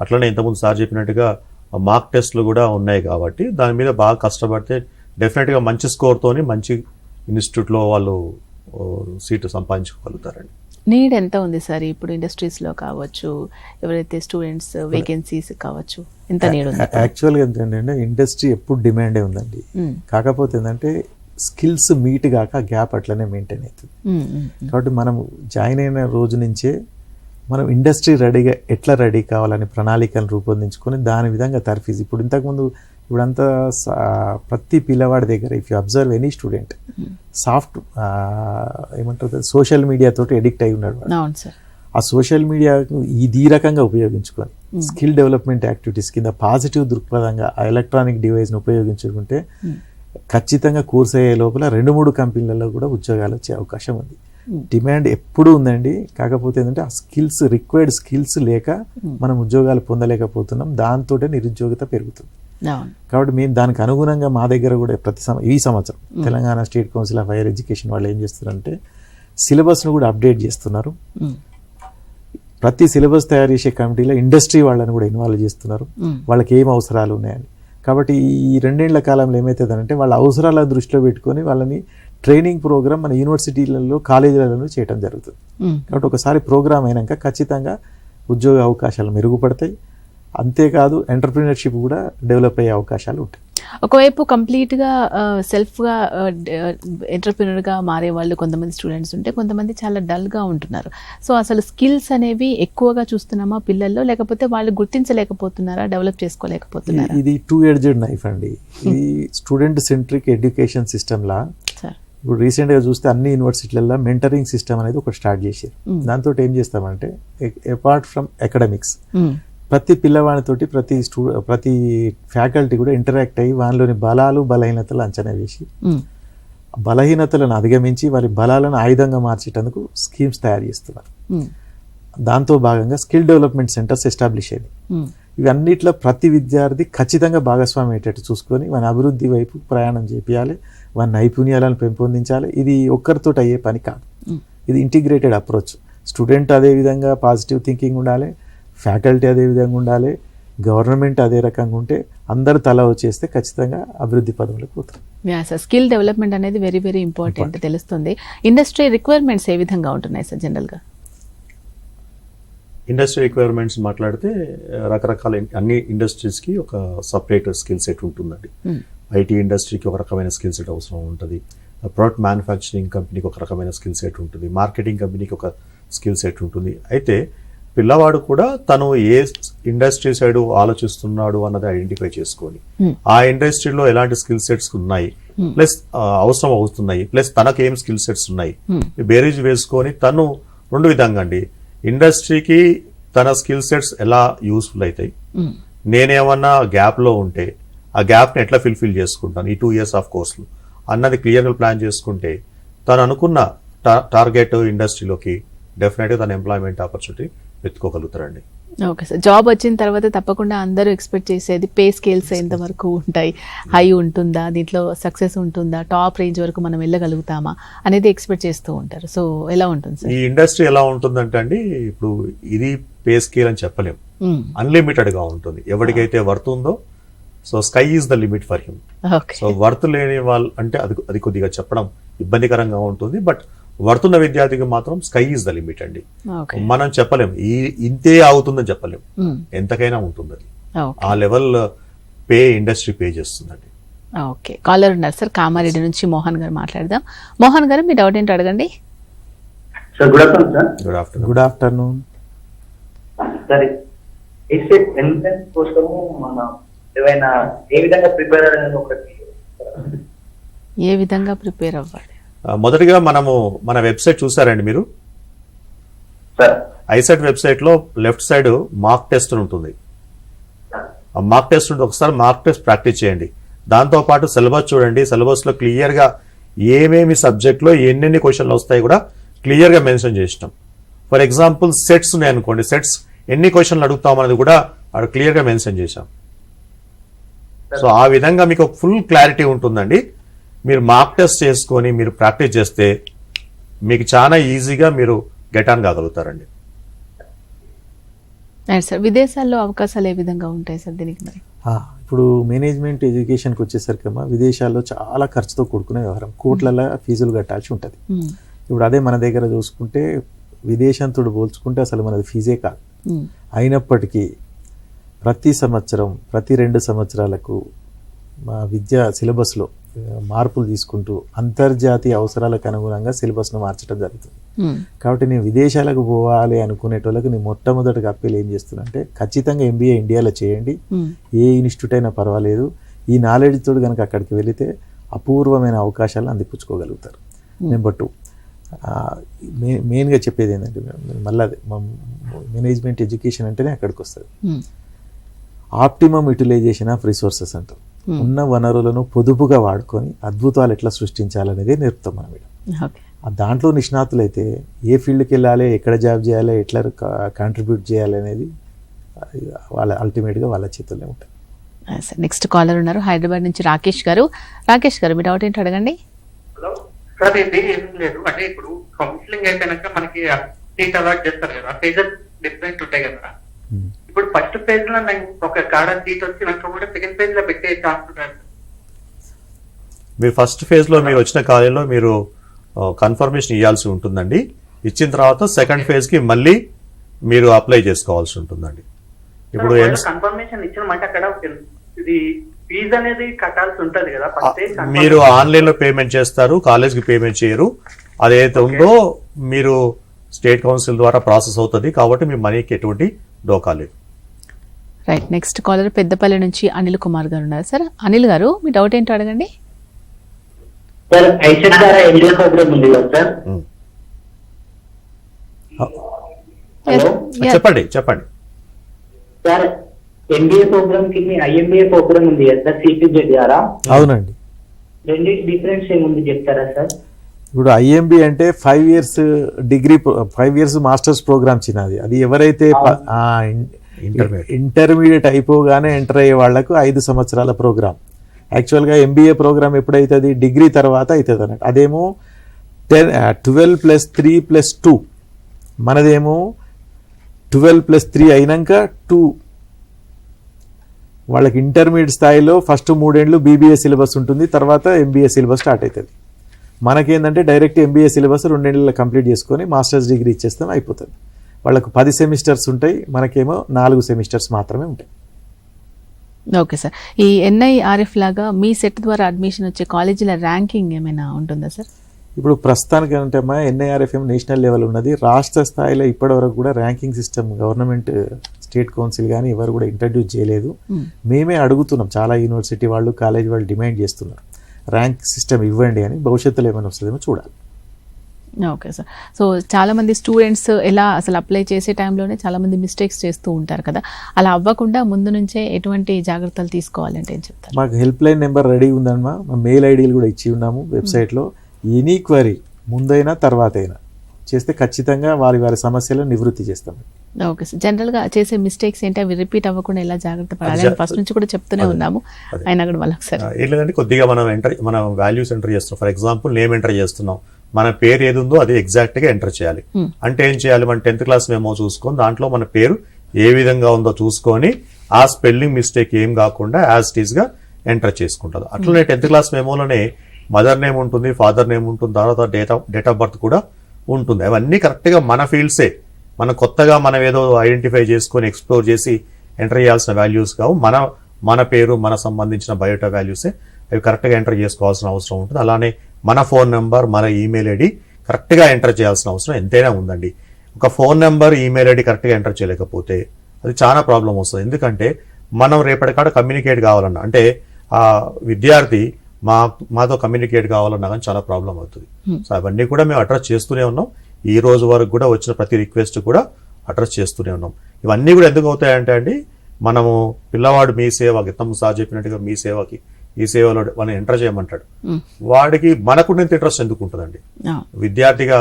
అట్లనే ఇంతకుముందు సార్ చెప్పినట్టుగా మార్క్ టెస్ట్లు కూడా ఉన్నాయి కాబట్టి దాని మీద బాగా కష్టపడితే డెఫినెట్గా మంచి స్కోర్తోని మంచి ఇన్స్టిట్యూట్లో వాళ్ళు సీటు సంపాదించుకోగలుగుతారండి. నీడ్ ఎంత ఉంది సార్ ఇప్పుడు ఇండస్ట్రీస్లో కావచ్చు, ఎవరైతే స్టూడెంట్స్ వేకెన్సీస్ కావచ్చు, ఎంత నీడ్ ఉంది? యాక్చువల్గా ఏంటంటే ఇండస్ట్రీ ఎప్పుడు డిమాండే ఉందండి. కాకపోతే ఏంటంటే స్కిల్స్ మీట్ కాక గ్యాప్ అట్లనే మెయింటైన్ అవుతుంది. కాబట్టి మనం జాయిన్ అయిన రోజు నుంచే మనం ఇండస్ట్రీ రెడీగా ఎట్లా రెడీ కావాలని ప్రణాళికలు రూపొందించుకొని దాని విధంగా తర్ఫీజ్. ఇప్పుడు ఇంతకుముందు ఇప్పుడంతా ప్రతి పిల్లవాడి దగ్గర if you observe any student soft ఏమంటారు సోషల్ మీడియా తోటి ఎడిక్ట్ అయి ఉన్నాడు. ఆ సోషల్ మీడియా ఈ రకంగా ఉపయోగించుకొని స్కిల్ డెవలప్మెంట్ యాక్టివిటీస్ కింద పాజిటివ్ దృక్పథంగా ఆ ఎలక్ట్రానిక్ డివైస్ని ఉపయోగించుకుంటే ఖచ్చితంగా కోర్స్ అయ్యే లోపల 2-3 కంపెనీలలో కూడా ఉద్యోగాలు వచ్చే అవకాశం ఉంది. డిమాండ్ ఎప్పుడూ ఉందండి. కాకపోతే ఏంటంటే ఆ స్కిల్స్ రిక్వైర్డ్ స్కిల్స్ లేక మనం ఉద్యోగాలు పొందలేకపోతున్నాం. దాంతో నిరుద్యోగిత పెరుగుతుంది. కాబట్టి మేము దానికి అనుగుణంగా మా దగ్గర కూడా ఈ సంవత్సరం Telangana state council of higher education వాళ్ళు ఏం చేస్తున్నారంటే సిలబస్ను కూడా అప్డేట్ చేస్తున్నారు. ప్రతి సిలబస్ తయారు చేసే కమిటీలో ఇండస్ట్రీ వాళ్ళని కూడా ఇన్వాల్వ్ చేస్తున్నారు. వాళ్ళకి ఏం అవసరాలు ఉన్నాయని. కాబట్టి ఈ 2 ఏళ్ల కాలంలో ఏమవుతుందంటే వాళ్ళ అవసరాల దృష్టిలో పెట్టుకొని వాళ్ళని ట్రైనింగ్ ప్రోగ్రామ్ మన యూనివర్సిటీలలో కాలేజీలలో చేయడం జరుగుతుంది. కాబట్టి ఒకసారి ప్రోగ్రామ్ అయినాక ఖచ్చితంగా ఉద్యోగ అవకాశాలు మెరుగుపడతాయి. అంతేకాదు ఎంటర్ప్రీనర్షిప్ కూడా డెవలప్ అయ్యే అవకాశాలు ఉంటాయి. ఒకవైపు కంప్లీట్గా సెల్ఫ్గా ఎంటర్ప్రీనర్గా మారే వాళ్ళు కొంతమంది స్టూడెంట్స్ ఉంటే, కొంతమంది చాలా డల్గా ఉంటున్నారు. సో అసలు స్కిల్స్ అనేవి ఎక్కువగా చూస్తున్నామా పిల్లల్లో, లేకపోతే వాళ్ళు గుర్తించలేకపోతున్నారా, డెవలప్ చేసుకోలేకపోతున్నారా? ఇది 2-edged నైఫ్ అండి. ఇది స్టూడెంట్ సెంట్రిక్ ఎడ్యుకేషన్ సిస్టమ్లా ఇప్పుడు రీసెంట్గా చూస్తే అన్ని యూనివర్సిటీలలో మెంటరింగ్ సిస్టమ్ అనేది ఒకటి స్టార్ట్ చేశారు. దాంతో ఏం చేస్తామంటే అపార్ట్ ఫ్రమ్ అకాడమిక్స్ ప్రతి పిల్లవాడితోటి ప్రతి ఫ్యాకల్టీ కూడా ఇంటరాక్ట్ అయ్యి వాళ్ళలోని బలాలు బలహీనతలు అంచనా వేసి బలహీనతలను అధిగమించి వారి బలాలను ఆయుధంగా మార్చేటందుకు స్కీమ్స్ తయారు చేస్తున్నారు. దాంతో భాగంగా స్కిల్ డెవలప్మెంట్ సెంటర్స్ ఎస్టాబ్లిష్ అయ్యాయి. ఇవన్నిట్లో ప్రతి విద్యార్థి ఖచ్చితంగా భాగస్వామి అయ్యేటట్టు చూసుకొని మన అభివృద్ధి వైపు ప్రయాణం చేపియాలి, వారి నైపుణ్యాలను పెంపొందించాలి. ఇది ఒక్కరితో అయ్యే పని కాదు. ఇది ఇంటిగ్రేటెడ్ అప్రోచ్. స్టూడెంట్ అదే విధంగా పాజిటివ్ థింకింగ్ ఉండాలి, ఫ్యాకల్టీ అదే విధంగా ఉండాలి, గవర్నమెంట్ అదే రకంగా ఉంటే అందరు తల వచ్చేస్తే ఖచ్చితంగా అభివృద్ధి పదంలోకి పోతారు. సార్ స్కిల్ డెవలప్మెంట్ అనేది వెరీ వెరీ ఇంపార్టెంట్ తెలుస్తుంది. ఇండస్ట్రీ రిక్వైర్మెంట్స్ ఏ విధంగా ఉంటున్నాయి సార్ జనరల్గా? ఇండస్ట్రీ రిక్వైర్మెంట్స్ మాట్లాడితే రకరకాల అన్ని ఇండస్ట్రీస్కి ఒక సపరేట్ స్కిల్ సెట్ ఉంటుందండి. ఐటీ ఇండస్ట్రీకి ఒక రకమైన స్కిల్ సెట్ అవసరం ఉంటుంది, ప్రొడక్ట్ మ్యానుఫ్యాక్చరింగ్ కంపెనీకి ఒక రకమైన స్కిల్ సెట్ ఉంటుంది, మార్కెటింగ్ కంపెనీకి ఒక స్కిల్ సెట్ ఉంటుంది. అయితే పిల్లవాడు కూడా తను ఏ ఇండస్ట్రీ సైడ్ ఆలోచిస్తున్నాడు అన్నది ఐడెంటిఫై చేసుకొని ఆ ఇండస్ట్రీలో ఎలాంటి స్కిల్ సెట్స్ ఉన్నాయి, ప్లస్ అవసరం అవుతున్నాయి, ప్లస్ తనకు ఏం స్కిల్ సెట్స్ ఉన్నాయి బేరీజ్ వేసుకొని తను 2 విధంగా అండి ఇండస్ట్రీకి తన స్కిల్ సెట్స్ ఎలా యూస్ఫుల్ అవుతాయి, నేనేమన్నా గ్యాప్లో ఉంటే ఆ గ్యాప్ని ఎట్లా ఫిల్ఫిల్ చేసుకుంటాను ఈ 2 years ఆఫ్ కోర్సులు అన్నది క్లియర్గా ప్లాన్ చేసుకుంటే తను అనుకున్న టార్గెట్ ఇండస్ట్రీలోకి డెఫినెట్గా తన ఎంప్లాయ్మెంట్ ఆపర్చునిటీ వెతుకోగలుగుతారండి. Okay sir. జాబ్ వచ్చిన తర్వాత తప్పకుండా అందరూ ఎక్స్పెక్ట్ చేసేది పే స్కేల్స్ ఎంతవరకు ఉంటాయి, హై ఉంటుందా, దీంట్లో సక్సెస్ ఉంటుందా, టాప్ రేంజ్ వరకు మనం వెళ్ళగలుగుతామా అనేది ఎక్స్పెక్ట్ చేస్తూ ఉంటారు. సో ఎలా ఉంటుంది సార్ ఈ ఇండస్ట్రీ? ఎలా ఉంటుందంటే అండి ఇప్పుడు ఇది పే స్కేల్ అని చెప్పలేం, అన్లిమిటెడ్ గా ఉంటుంది. ఎవరికైతే వర్త్ ఉందో so sky is the limit for him. So worth లేని వాళ్ళు అంటే అది కొద్దిగా చెప్పడం ఇబ్బందికరంగా ఉంటుంది. బట్ వర్తున్న విద్యార్థికి మాత్రం స్కై ఈజ్ ద లిమిట్ అండి. మనం చెప్పలేం ఇంతే అవుతుందని చెప్పలేం, ఎంతకైనా ఉంటుంది అది. ఆ లెవెల్ పే ఇండస్ట్రీ పే చేస్తుందండి. ఓకే, కాలర్ ఉన్నారు సార్ కామారెడ్డి నుంచి మోహన్ గారు మాట్లాడదాం. మోహన్ గారు మీ డౌట్ ఏంటో అడగండి. Sir good afternoon sir. Good afternoon sir. Entrance కోసము మనం ఏమైనా ఏ విధంగా ప్రిపేర్ అవ్వాలి, ఒకటి ఏ విధంగా ప్రిపేర్ అవ్వాలి? మొదటిగా మన వెబ్సైట్ చూసారండి మీరు? ఐసెట్ వెబ్సైట్ లో లెఫ్ట్ సైడ్ మార్క్ టెస్ట్ ఉంటుంది. ఆ మార్క్ టెస్ట్ ఉంటుంది, ఒకసారి మార్క్ టెస్ట్ ప్రాక్టీస్ చేయండి. దాంతో పాటు సిలబస్ చూడండి. సిలబస్ లో క్లియర్ గా ఏమేమి సబ్జెక్ట్ లో ఎన్నెన్ని క్వశ్చన్లు వస్తాయి కూడా క్లియర్ గా మెన్షన్ చేసినాం. ఫర్ ఎగ్జాంపుల్ సెట్స్ ఉన్నాయి అనుకోండి, సెట్స్ ఎన్ని క్వశ్చన్లు అడుగుతామనేది కూడా అక్కడ క్లియర్ గా మెన్షన్ చేశాం. సో ఆ విధంగా మీకు ఫుల్ క్లారిటీ ఉంటుందండి. మీరు మార్క్ టెస్ట్ చేసుకొని మీరు ప్రాక్టీస్ చేస్తే మీకు చాలా ఈజీగా మీరు గెట్ ఆన్ కాగలుగుతారండి. సార్ విదేశాల్లో అవకాశాలు ఏ విధంగా ఉంటాయి సార్ దీనికి? మరి ఇప్పుడు మేనేజ్మెంట్ ఎడ్యుకేషన్కి వచ్చేసరికమ్మా విదేశాల్లో చాలా ఖర్చుతో కూడుకునే వ్యవహారం, కోట్లలో ఫీజులు కట్టాల్సి ఉంటుంది. ఇప్పుడు అదే మన దగ్గర చూసుకుంటే విదేశంతో పోల్చుకుంటే అసలు మనది ఫీజే కాదు. అయినప్పటికీ ప్రతి సంవత్సరం ప్రతి 2 సంవత్సరాలకు మా విద్యా సిలబస్లో మార్పులు తీసుకుంటూ అంతర్జాతీయ అవసరాలకు అనుగుణంగా సిలబస్ను మార్చడం జరుగుతుంది. కాబట్టి నేను విదేశాలకు పోవాలి అనుకునేటోళ్ళకి నేను మొట్టమొదటిగా అప్పీల్ ఏం చేస్తున్నంటే ఖచ్చితంగా MBA ఇండియాలో చేయండి, ఏ ఇన్స్టిట్యూట్ అయినా పర్వాలేదు. ఈ నాలెడ్జ్ తోడు కనుక అక్కడికి వెళితే అపూర్వమైన అవకాశాలు అందిపుచ్చుకోగలుగుతారు. నెంబర్ 2, మెయిన్గా చెప్పేది ఏంటంటే మళ్ళీ మేనేజ్మెంట్ ఎడ్యుకేషన్ అంటేనే అక్కడికి వస్తుంది. ఆప్టిమమ్ యూటిలైజేషన్ ఆఫ్ రిసోర్సెస్ అంటారు. ఉన్న వనరులను పొదుపుగా వాడుకొని అద్భుతాలు ఎట్లా సృష్టించాలనేది నేర్పుతాం మనం ఇక్కడ. దాంట్లో నిష్ణాతులైతే ఏ ఫీల్డ్కి వెళ్ళాలి, ఎక్కడ జాబ్ చేయాలి, ఎట్లా కాంట్రిబ్యూట్ చేయాలి అనేది వాళ్ళ అల్టిమేట్గా వాళ్ళ చేతుల్లో ఉంటుంది. నెక్స్ట్ కాలర్ ఉన్నారు హైదరాబాద్ నుంచి రాకేష్ గారు. రాకేష్ గారు మీ డౌట్ ఏంటి అడగండి. హలో సార్, ఇది ఏం లేదు అంటే ఇప్పుడు కౌన్సిలింగ్ అయిపోయినాక మనకి సీట్ అలాట్ చేస్తారు కదా, ఫేజెస్ డిఫరెంట్ ఉంటాయి కదా. ఇప్పుడు ఫస్ట్ ఫేజ్ లో నాకు ఒక కాడ సీట్ వచ్చినాక కూడా సెకండ్ ఫేజ్ లో పెట్టే ఛాన్స్ ఉంటుంది. మీరు ఫస్ట్ ఫేజ్ లో మీరు వచ్చిన కాలేజీలో మీరు కన్ఫర్మేషన్ ఇవ్వాల్సి ఉంటుందండి. ఇచ్చిన తర్వాత సెకండ్ ఫేజ్ కి మళ్ళీ మీరు అప్లై చేసుకోవాల్సి ఉంటుందండి. ఇప్పుడు కన్ఫర్మేషన్ ఇచ్చినామంటే అక్కడ ఇది ఫీజు అనేది కట్టాల్సి ఉంటది కదా. మీరు ఆన్లైన్ లో పేమెంట్ చేస్తారు, కాలేజ్ కి పేమెంట్ చేయరు. అదైతే ఉందో మీరు స్టేట్ కౌన్సిల్ ద్వారా ప్రాసెస్ అవుతుంది, కాబట్టి మీ మనీకి ఎటువంటి డోకా లేదు. రైట్, నెక్స్ట్ కాలర్ పెద్దపల్లి నుంచి అనిల్ కుమార్ గారు ఉన్నారు. సార్ అనిల్ గారు మీ డౌట్ ఏంటో అడగండి. సార్ ఐసెట్ ద్వారా MBA ప్రోగ్రామ్ ఉంది కదా సార్. చెప్పండి చెప్పండి సార్ MBA ప్రోగ్రామ్ కి IMBA ప్రోగ్రామ్ ఉంది కదా సార్, CPZ ద్వారా. అవునండి. రెండింటి డిఫరెన్స్ ఏముంది చెప్తారా సార్? ఇప్పుడు IMB అంటే 5 years degree, 5 years masters program చిన్నది. అది ఎవరైతే ఇంటర్మీడియట్ అయిపోగానే ఎంటర్ అయ్యే వాళ్లకు 5 సంవత్సరాల ప్రోగ్రామ్. యాక్చువల్గా MBA ప్రోగ్రామ్ ఎప్పుడైతుంది, డిగ్రీ తర్వాత అవుతుంది అన్నట్టు. అదేమో 12 + 3 + 2, మనదేమో 12 + 3 అయినాక 2. వాళ్ళకి ఇంటర్మీడియట్ స్థాయిలో ఫస్ట్ 3 ఏళ్ళు BBA సిలబస్ ఉంటుంది, తర్వాత MBA సిలబస్ స్టార్ట్ అవుతుంది. మనకేంటంటే డైరెక్ట్ MBA సిలబస్ 2 ఏళ్ళలో కంప్లీట్ చేసుకొని మాస్టర్స్ డిగ్రీ ఇచ్చేస్తాం, అయిపోతుంది. వాళ్ళకు 10 సెమిస్టర్స్ ఉంటాయి, మనకేమో 4 సెమిస్టర్స్ మాత్రమే ఉంటాయి. ఓకే సార్, ఈ NIRF లాగా మీ సెట్ ద్వారా అడ్మిషన్ వచ్చే కాలేజీల ర్యాంకింగ్ ఏమైనా ఉంటుందా సార్? ఇప్పుడు ప్రస్తుతానికి అంటే అమ్మా NIRF నేషనల్ లెవెల్ ఉన్నది. రాష్ట్ర స్థాయిలో ఇప్పటివరకు కూడా ranking system government state council కానీ ఎవరు కూడా ఇంట్రడ్యూస్ చేయలేదు. మేమే అడుగుతున్నాం, చాలా యూనివర్సిటీ వాళ్ళు కాలేజ్ వాళ్ళు డిమాండ్ చేస్తున్నారు ర్యాంక్ సిస్టమ్ ఇవ్వండి అని. భవిష్యత్తులో ఏమైనా వస్తుందేమో చూడాలి. ఓకే సార్, సో చాలా మంది స్టూడెంట్స్ ఎలా అసలు అప్లై చేసే టైంలోనే చాలా మంది మిస్టేక్స్ చేస్తూ ఉంటారు కదా, అలా అవ్వకుండా ముందు నుంచే ఎటువంటి జాగ్రత్తలు తీసుకోవాలంటే ఏం చెప్తారు? మాకు హెల్ప్ లైన్ నెంబర్ రెడీ ఉందమ్మా, మా మెయిల్ ఐడీలు కూడా ఇచ్చి ఉన్నాము వెబ్సైట్లో. ఎనీ క్వరీ ముందైనా తర్వాత అయినా చేస్తే ఖచ్చితంగా వారి సమస్యలను నివృత్తి చేస్తాం. ఓకే సార్, జనరల్గా చేసే మిస్టేక్స్ ఏంటి, అవి రిపీట్ అవ్వకుండా ఎలా జాగ్రత్త పడాలి? ఫస్ట్ నుంచి కూడా చెప్తూనే ఉన్నాము, అయినా కూడా మళ్ళీ ఒకసారి ఏం లేదంటే కొద్దిగా మనం వాల్యూస్ ఎంటర్ చేస్తున్నాం. ఫర్ ఎగ్జాంపుల్ నేమ్ ఎంటర్ చేస్తున్నాం, మన పేరు ఏది ఉందో అది ఎగ్జాక్ట్ గా ఎంటర్ చేయాలి. అంటే ఏం చేయాలి, మన 10th క్లాస్ మెమో చూసుకొని దాంట్లో మన పేరు ఏ విధంగా ఉందో చూసుకొని ఆ స్పెల్లింగ్ మిస్టేక్ ఏం కాకుండా యాజ్ ఇట్ ఈస్ గా ఎంటర్ చేసుకుంటారు. అట్లనే 10th క్లాస్ మెమోలోనే మదర్ నేమ్ ఉంటుంది, ఫాదర్ నేమ్ ఉంటుంది, తర్వాత డేట్ ఆఫ్ బర్త్ కూడా ఉంటుంది. అవన్నీ కరెక్ట్ గా మన ఫీల్డ్సే, మనం కొత్తగా మనం ఏదో ఐడెంటిఫై చేసుకొని ఎక్స్ప్లోర్ చేసి ఎంటర్ చేయాల్సిన వాల్యూస్ కావు. మన పేరు, మన సంబంధించిన బయోటా వాల్యూసే, అవి కరెక్ట్ గా ఎంటర్ చేసుకోవాల్సిన అవసరం ఉంటుంది. అలానే మన ఫోన్ నెంబర్, మన ఈమెయిల్ ఐడి కరెక్ట్ గా ఎంటర్ చేయాల్సిన అవసరం ఎంతైనా ఉందండి. ఒక phone number, email ID correct గా ఎంటర్ చేయలేకపోతే అది చాలా ప్రాబ్లం వస్తుంది. ఎందుకంటే మనం రేపటికాడ కమ్యూనికేట్ కావాలన్నా, అంటే ఆ విద్యార్థి మాతో కమ్యూనికేట్ కావాలన్నా కానీ చాలా ప్రాబ్లం అవుతుంది. సో అవన్నీ కూడా మేము అడ్రస్ చేస్తూనే ఉన్నాం. ఈ రోజు వరకు కూడా వచ్చిన ప్రతి రిక్వెస్ట్ కూడా అడ్రస్ చేస్తూనే ఉన్నాం. ఇవన్నీ కూడా ఎందుకు అవుతాయంటే అండి, మనము పిల్లవాడు మీ సేవ, గిత్తమ్మ సార్ చెప్పినట్టుగా మీ సేవకి ఈ సేవలో మనం ఎంటర్ చేయమంటాడు. వాడికి మనకున్నంత ఇంట్రెస్ట్ ఎందుకు ఉంటుందండి? విద్యార్థిగా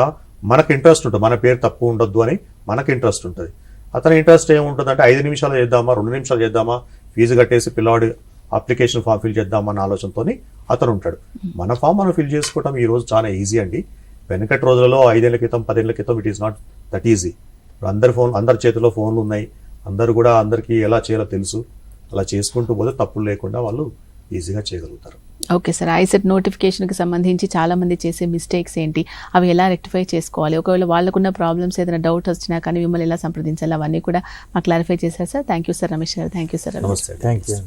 మనకు ఇంట్రెస్ట్ ఉంటుంది, మన పేరు తప్పు ఉండొద్దు అని మనకు ఇంట్రెస్ట్ ఉంటుంది. అతని ఇంట్రెస్ట్ ఏముంటుందంటే 5 నిమిషాలు చేద్దామా, 2 నిమిషాలు చేద్దామా, ఫీజు కట్టేసి పిల్లవాడు అప్లికేషన్ ఫామ్ ఫిల్ చేద్దామన్న ఆలోచనతో అతను ఉంటాడు. మన ఫామ్ మనం ఫిల్ చేసుకోవడం ఈ రోజు చాలా ఈజీ అండి. వెనకటి రోజులలో 5 ఏళ్ల క్రితం 10 ఏళ్ల క్రితం it is not that easy. ఇప్పుడు అందరి చేతిలో ఫోన్లు ఉన్నాయి, అందరు కూడా అందరికీ ఎలా చేయాలో తెలుసు. అలా చేసుకుంటూ పోతే తప్పులు లేకుండా వాళ్ళు ఈజీగా చేయగలుగుతారు. ఓకే సార్, ఐసెట్ నోటిఫికేషన్కి సంబంధించి చాలా మంది చేసే మిస్టేక్స్ ఏంటి, అవి ఎలా రెక్టిఫై చేసుకోవాలి, ఒకవేళ వాళ్ళకున్న ప్రాబ్లమ్స్ ఏదైనా డౌట్ వచ్చినా కానీ మిమ్మల్ని ఎలా సంప్రదించాలి, అవన్నీ కూడా మాకు క్లారిఫై చేశారు sir. Thank you sir Ramesh garu. Thank you sir. నమస్తే. Thank you.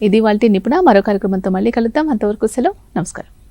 ఇది వాళ్ళ నిపుణ. మరో కార్యక్రమంతో మళ్ళీ కలుద్దాం. అంతవరకు సెలవు. నమస్కారం.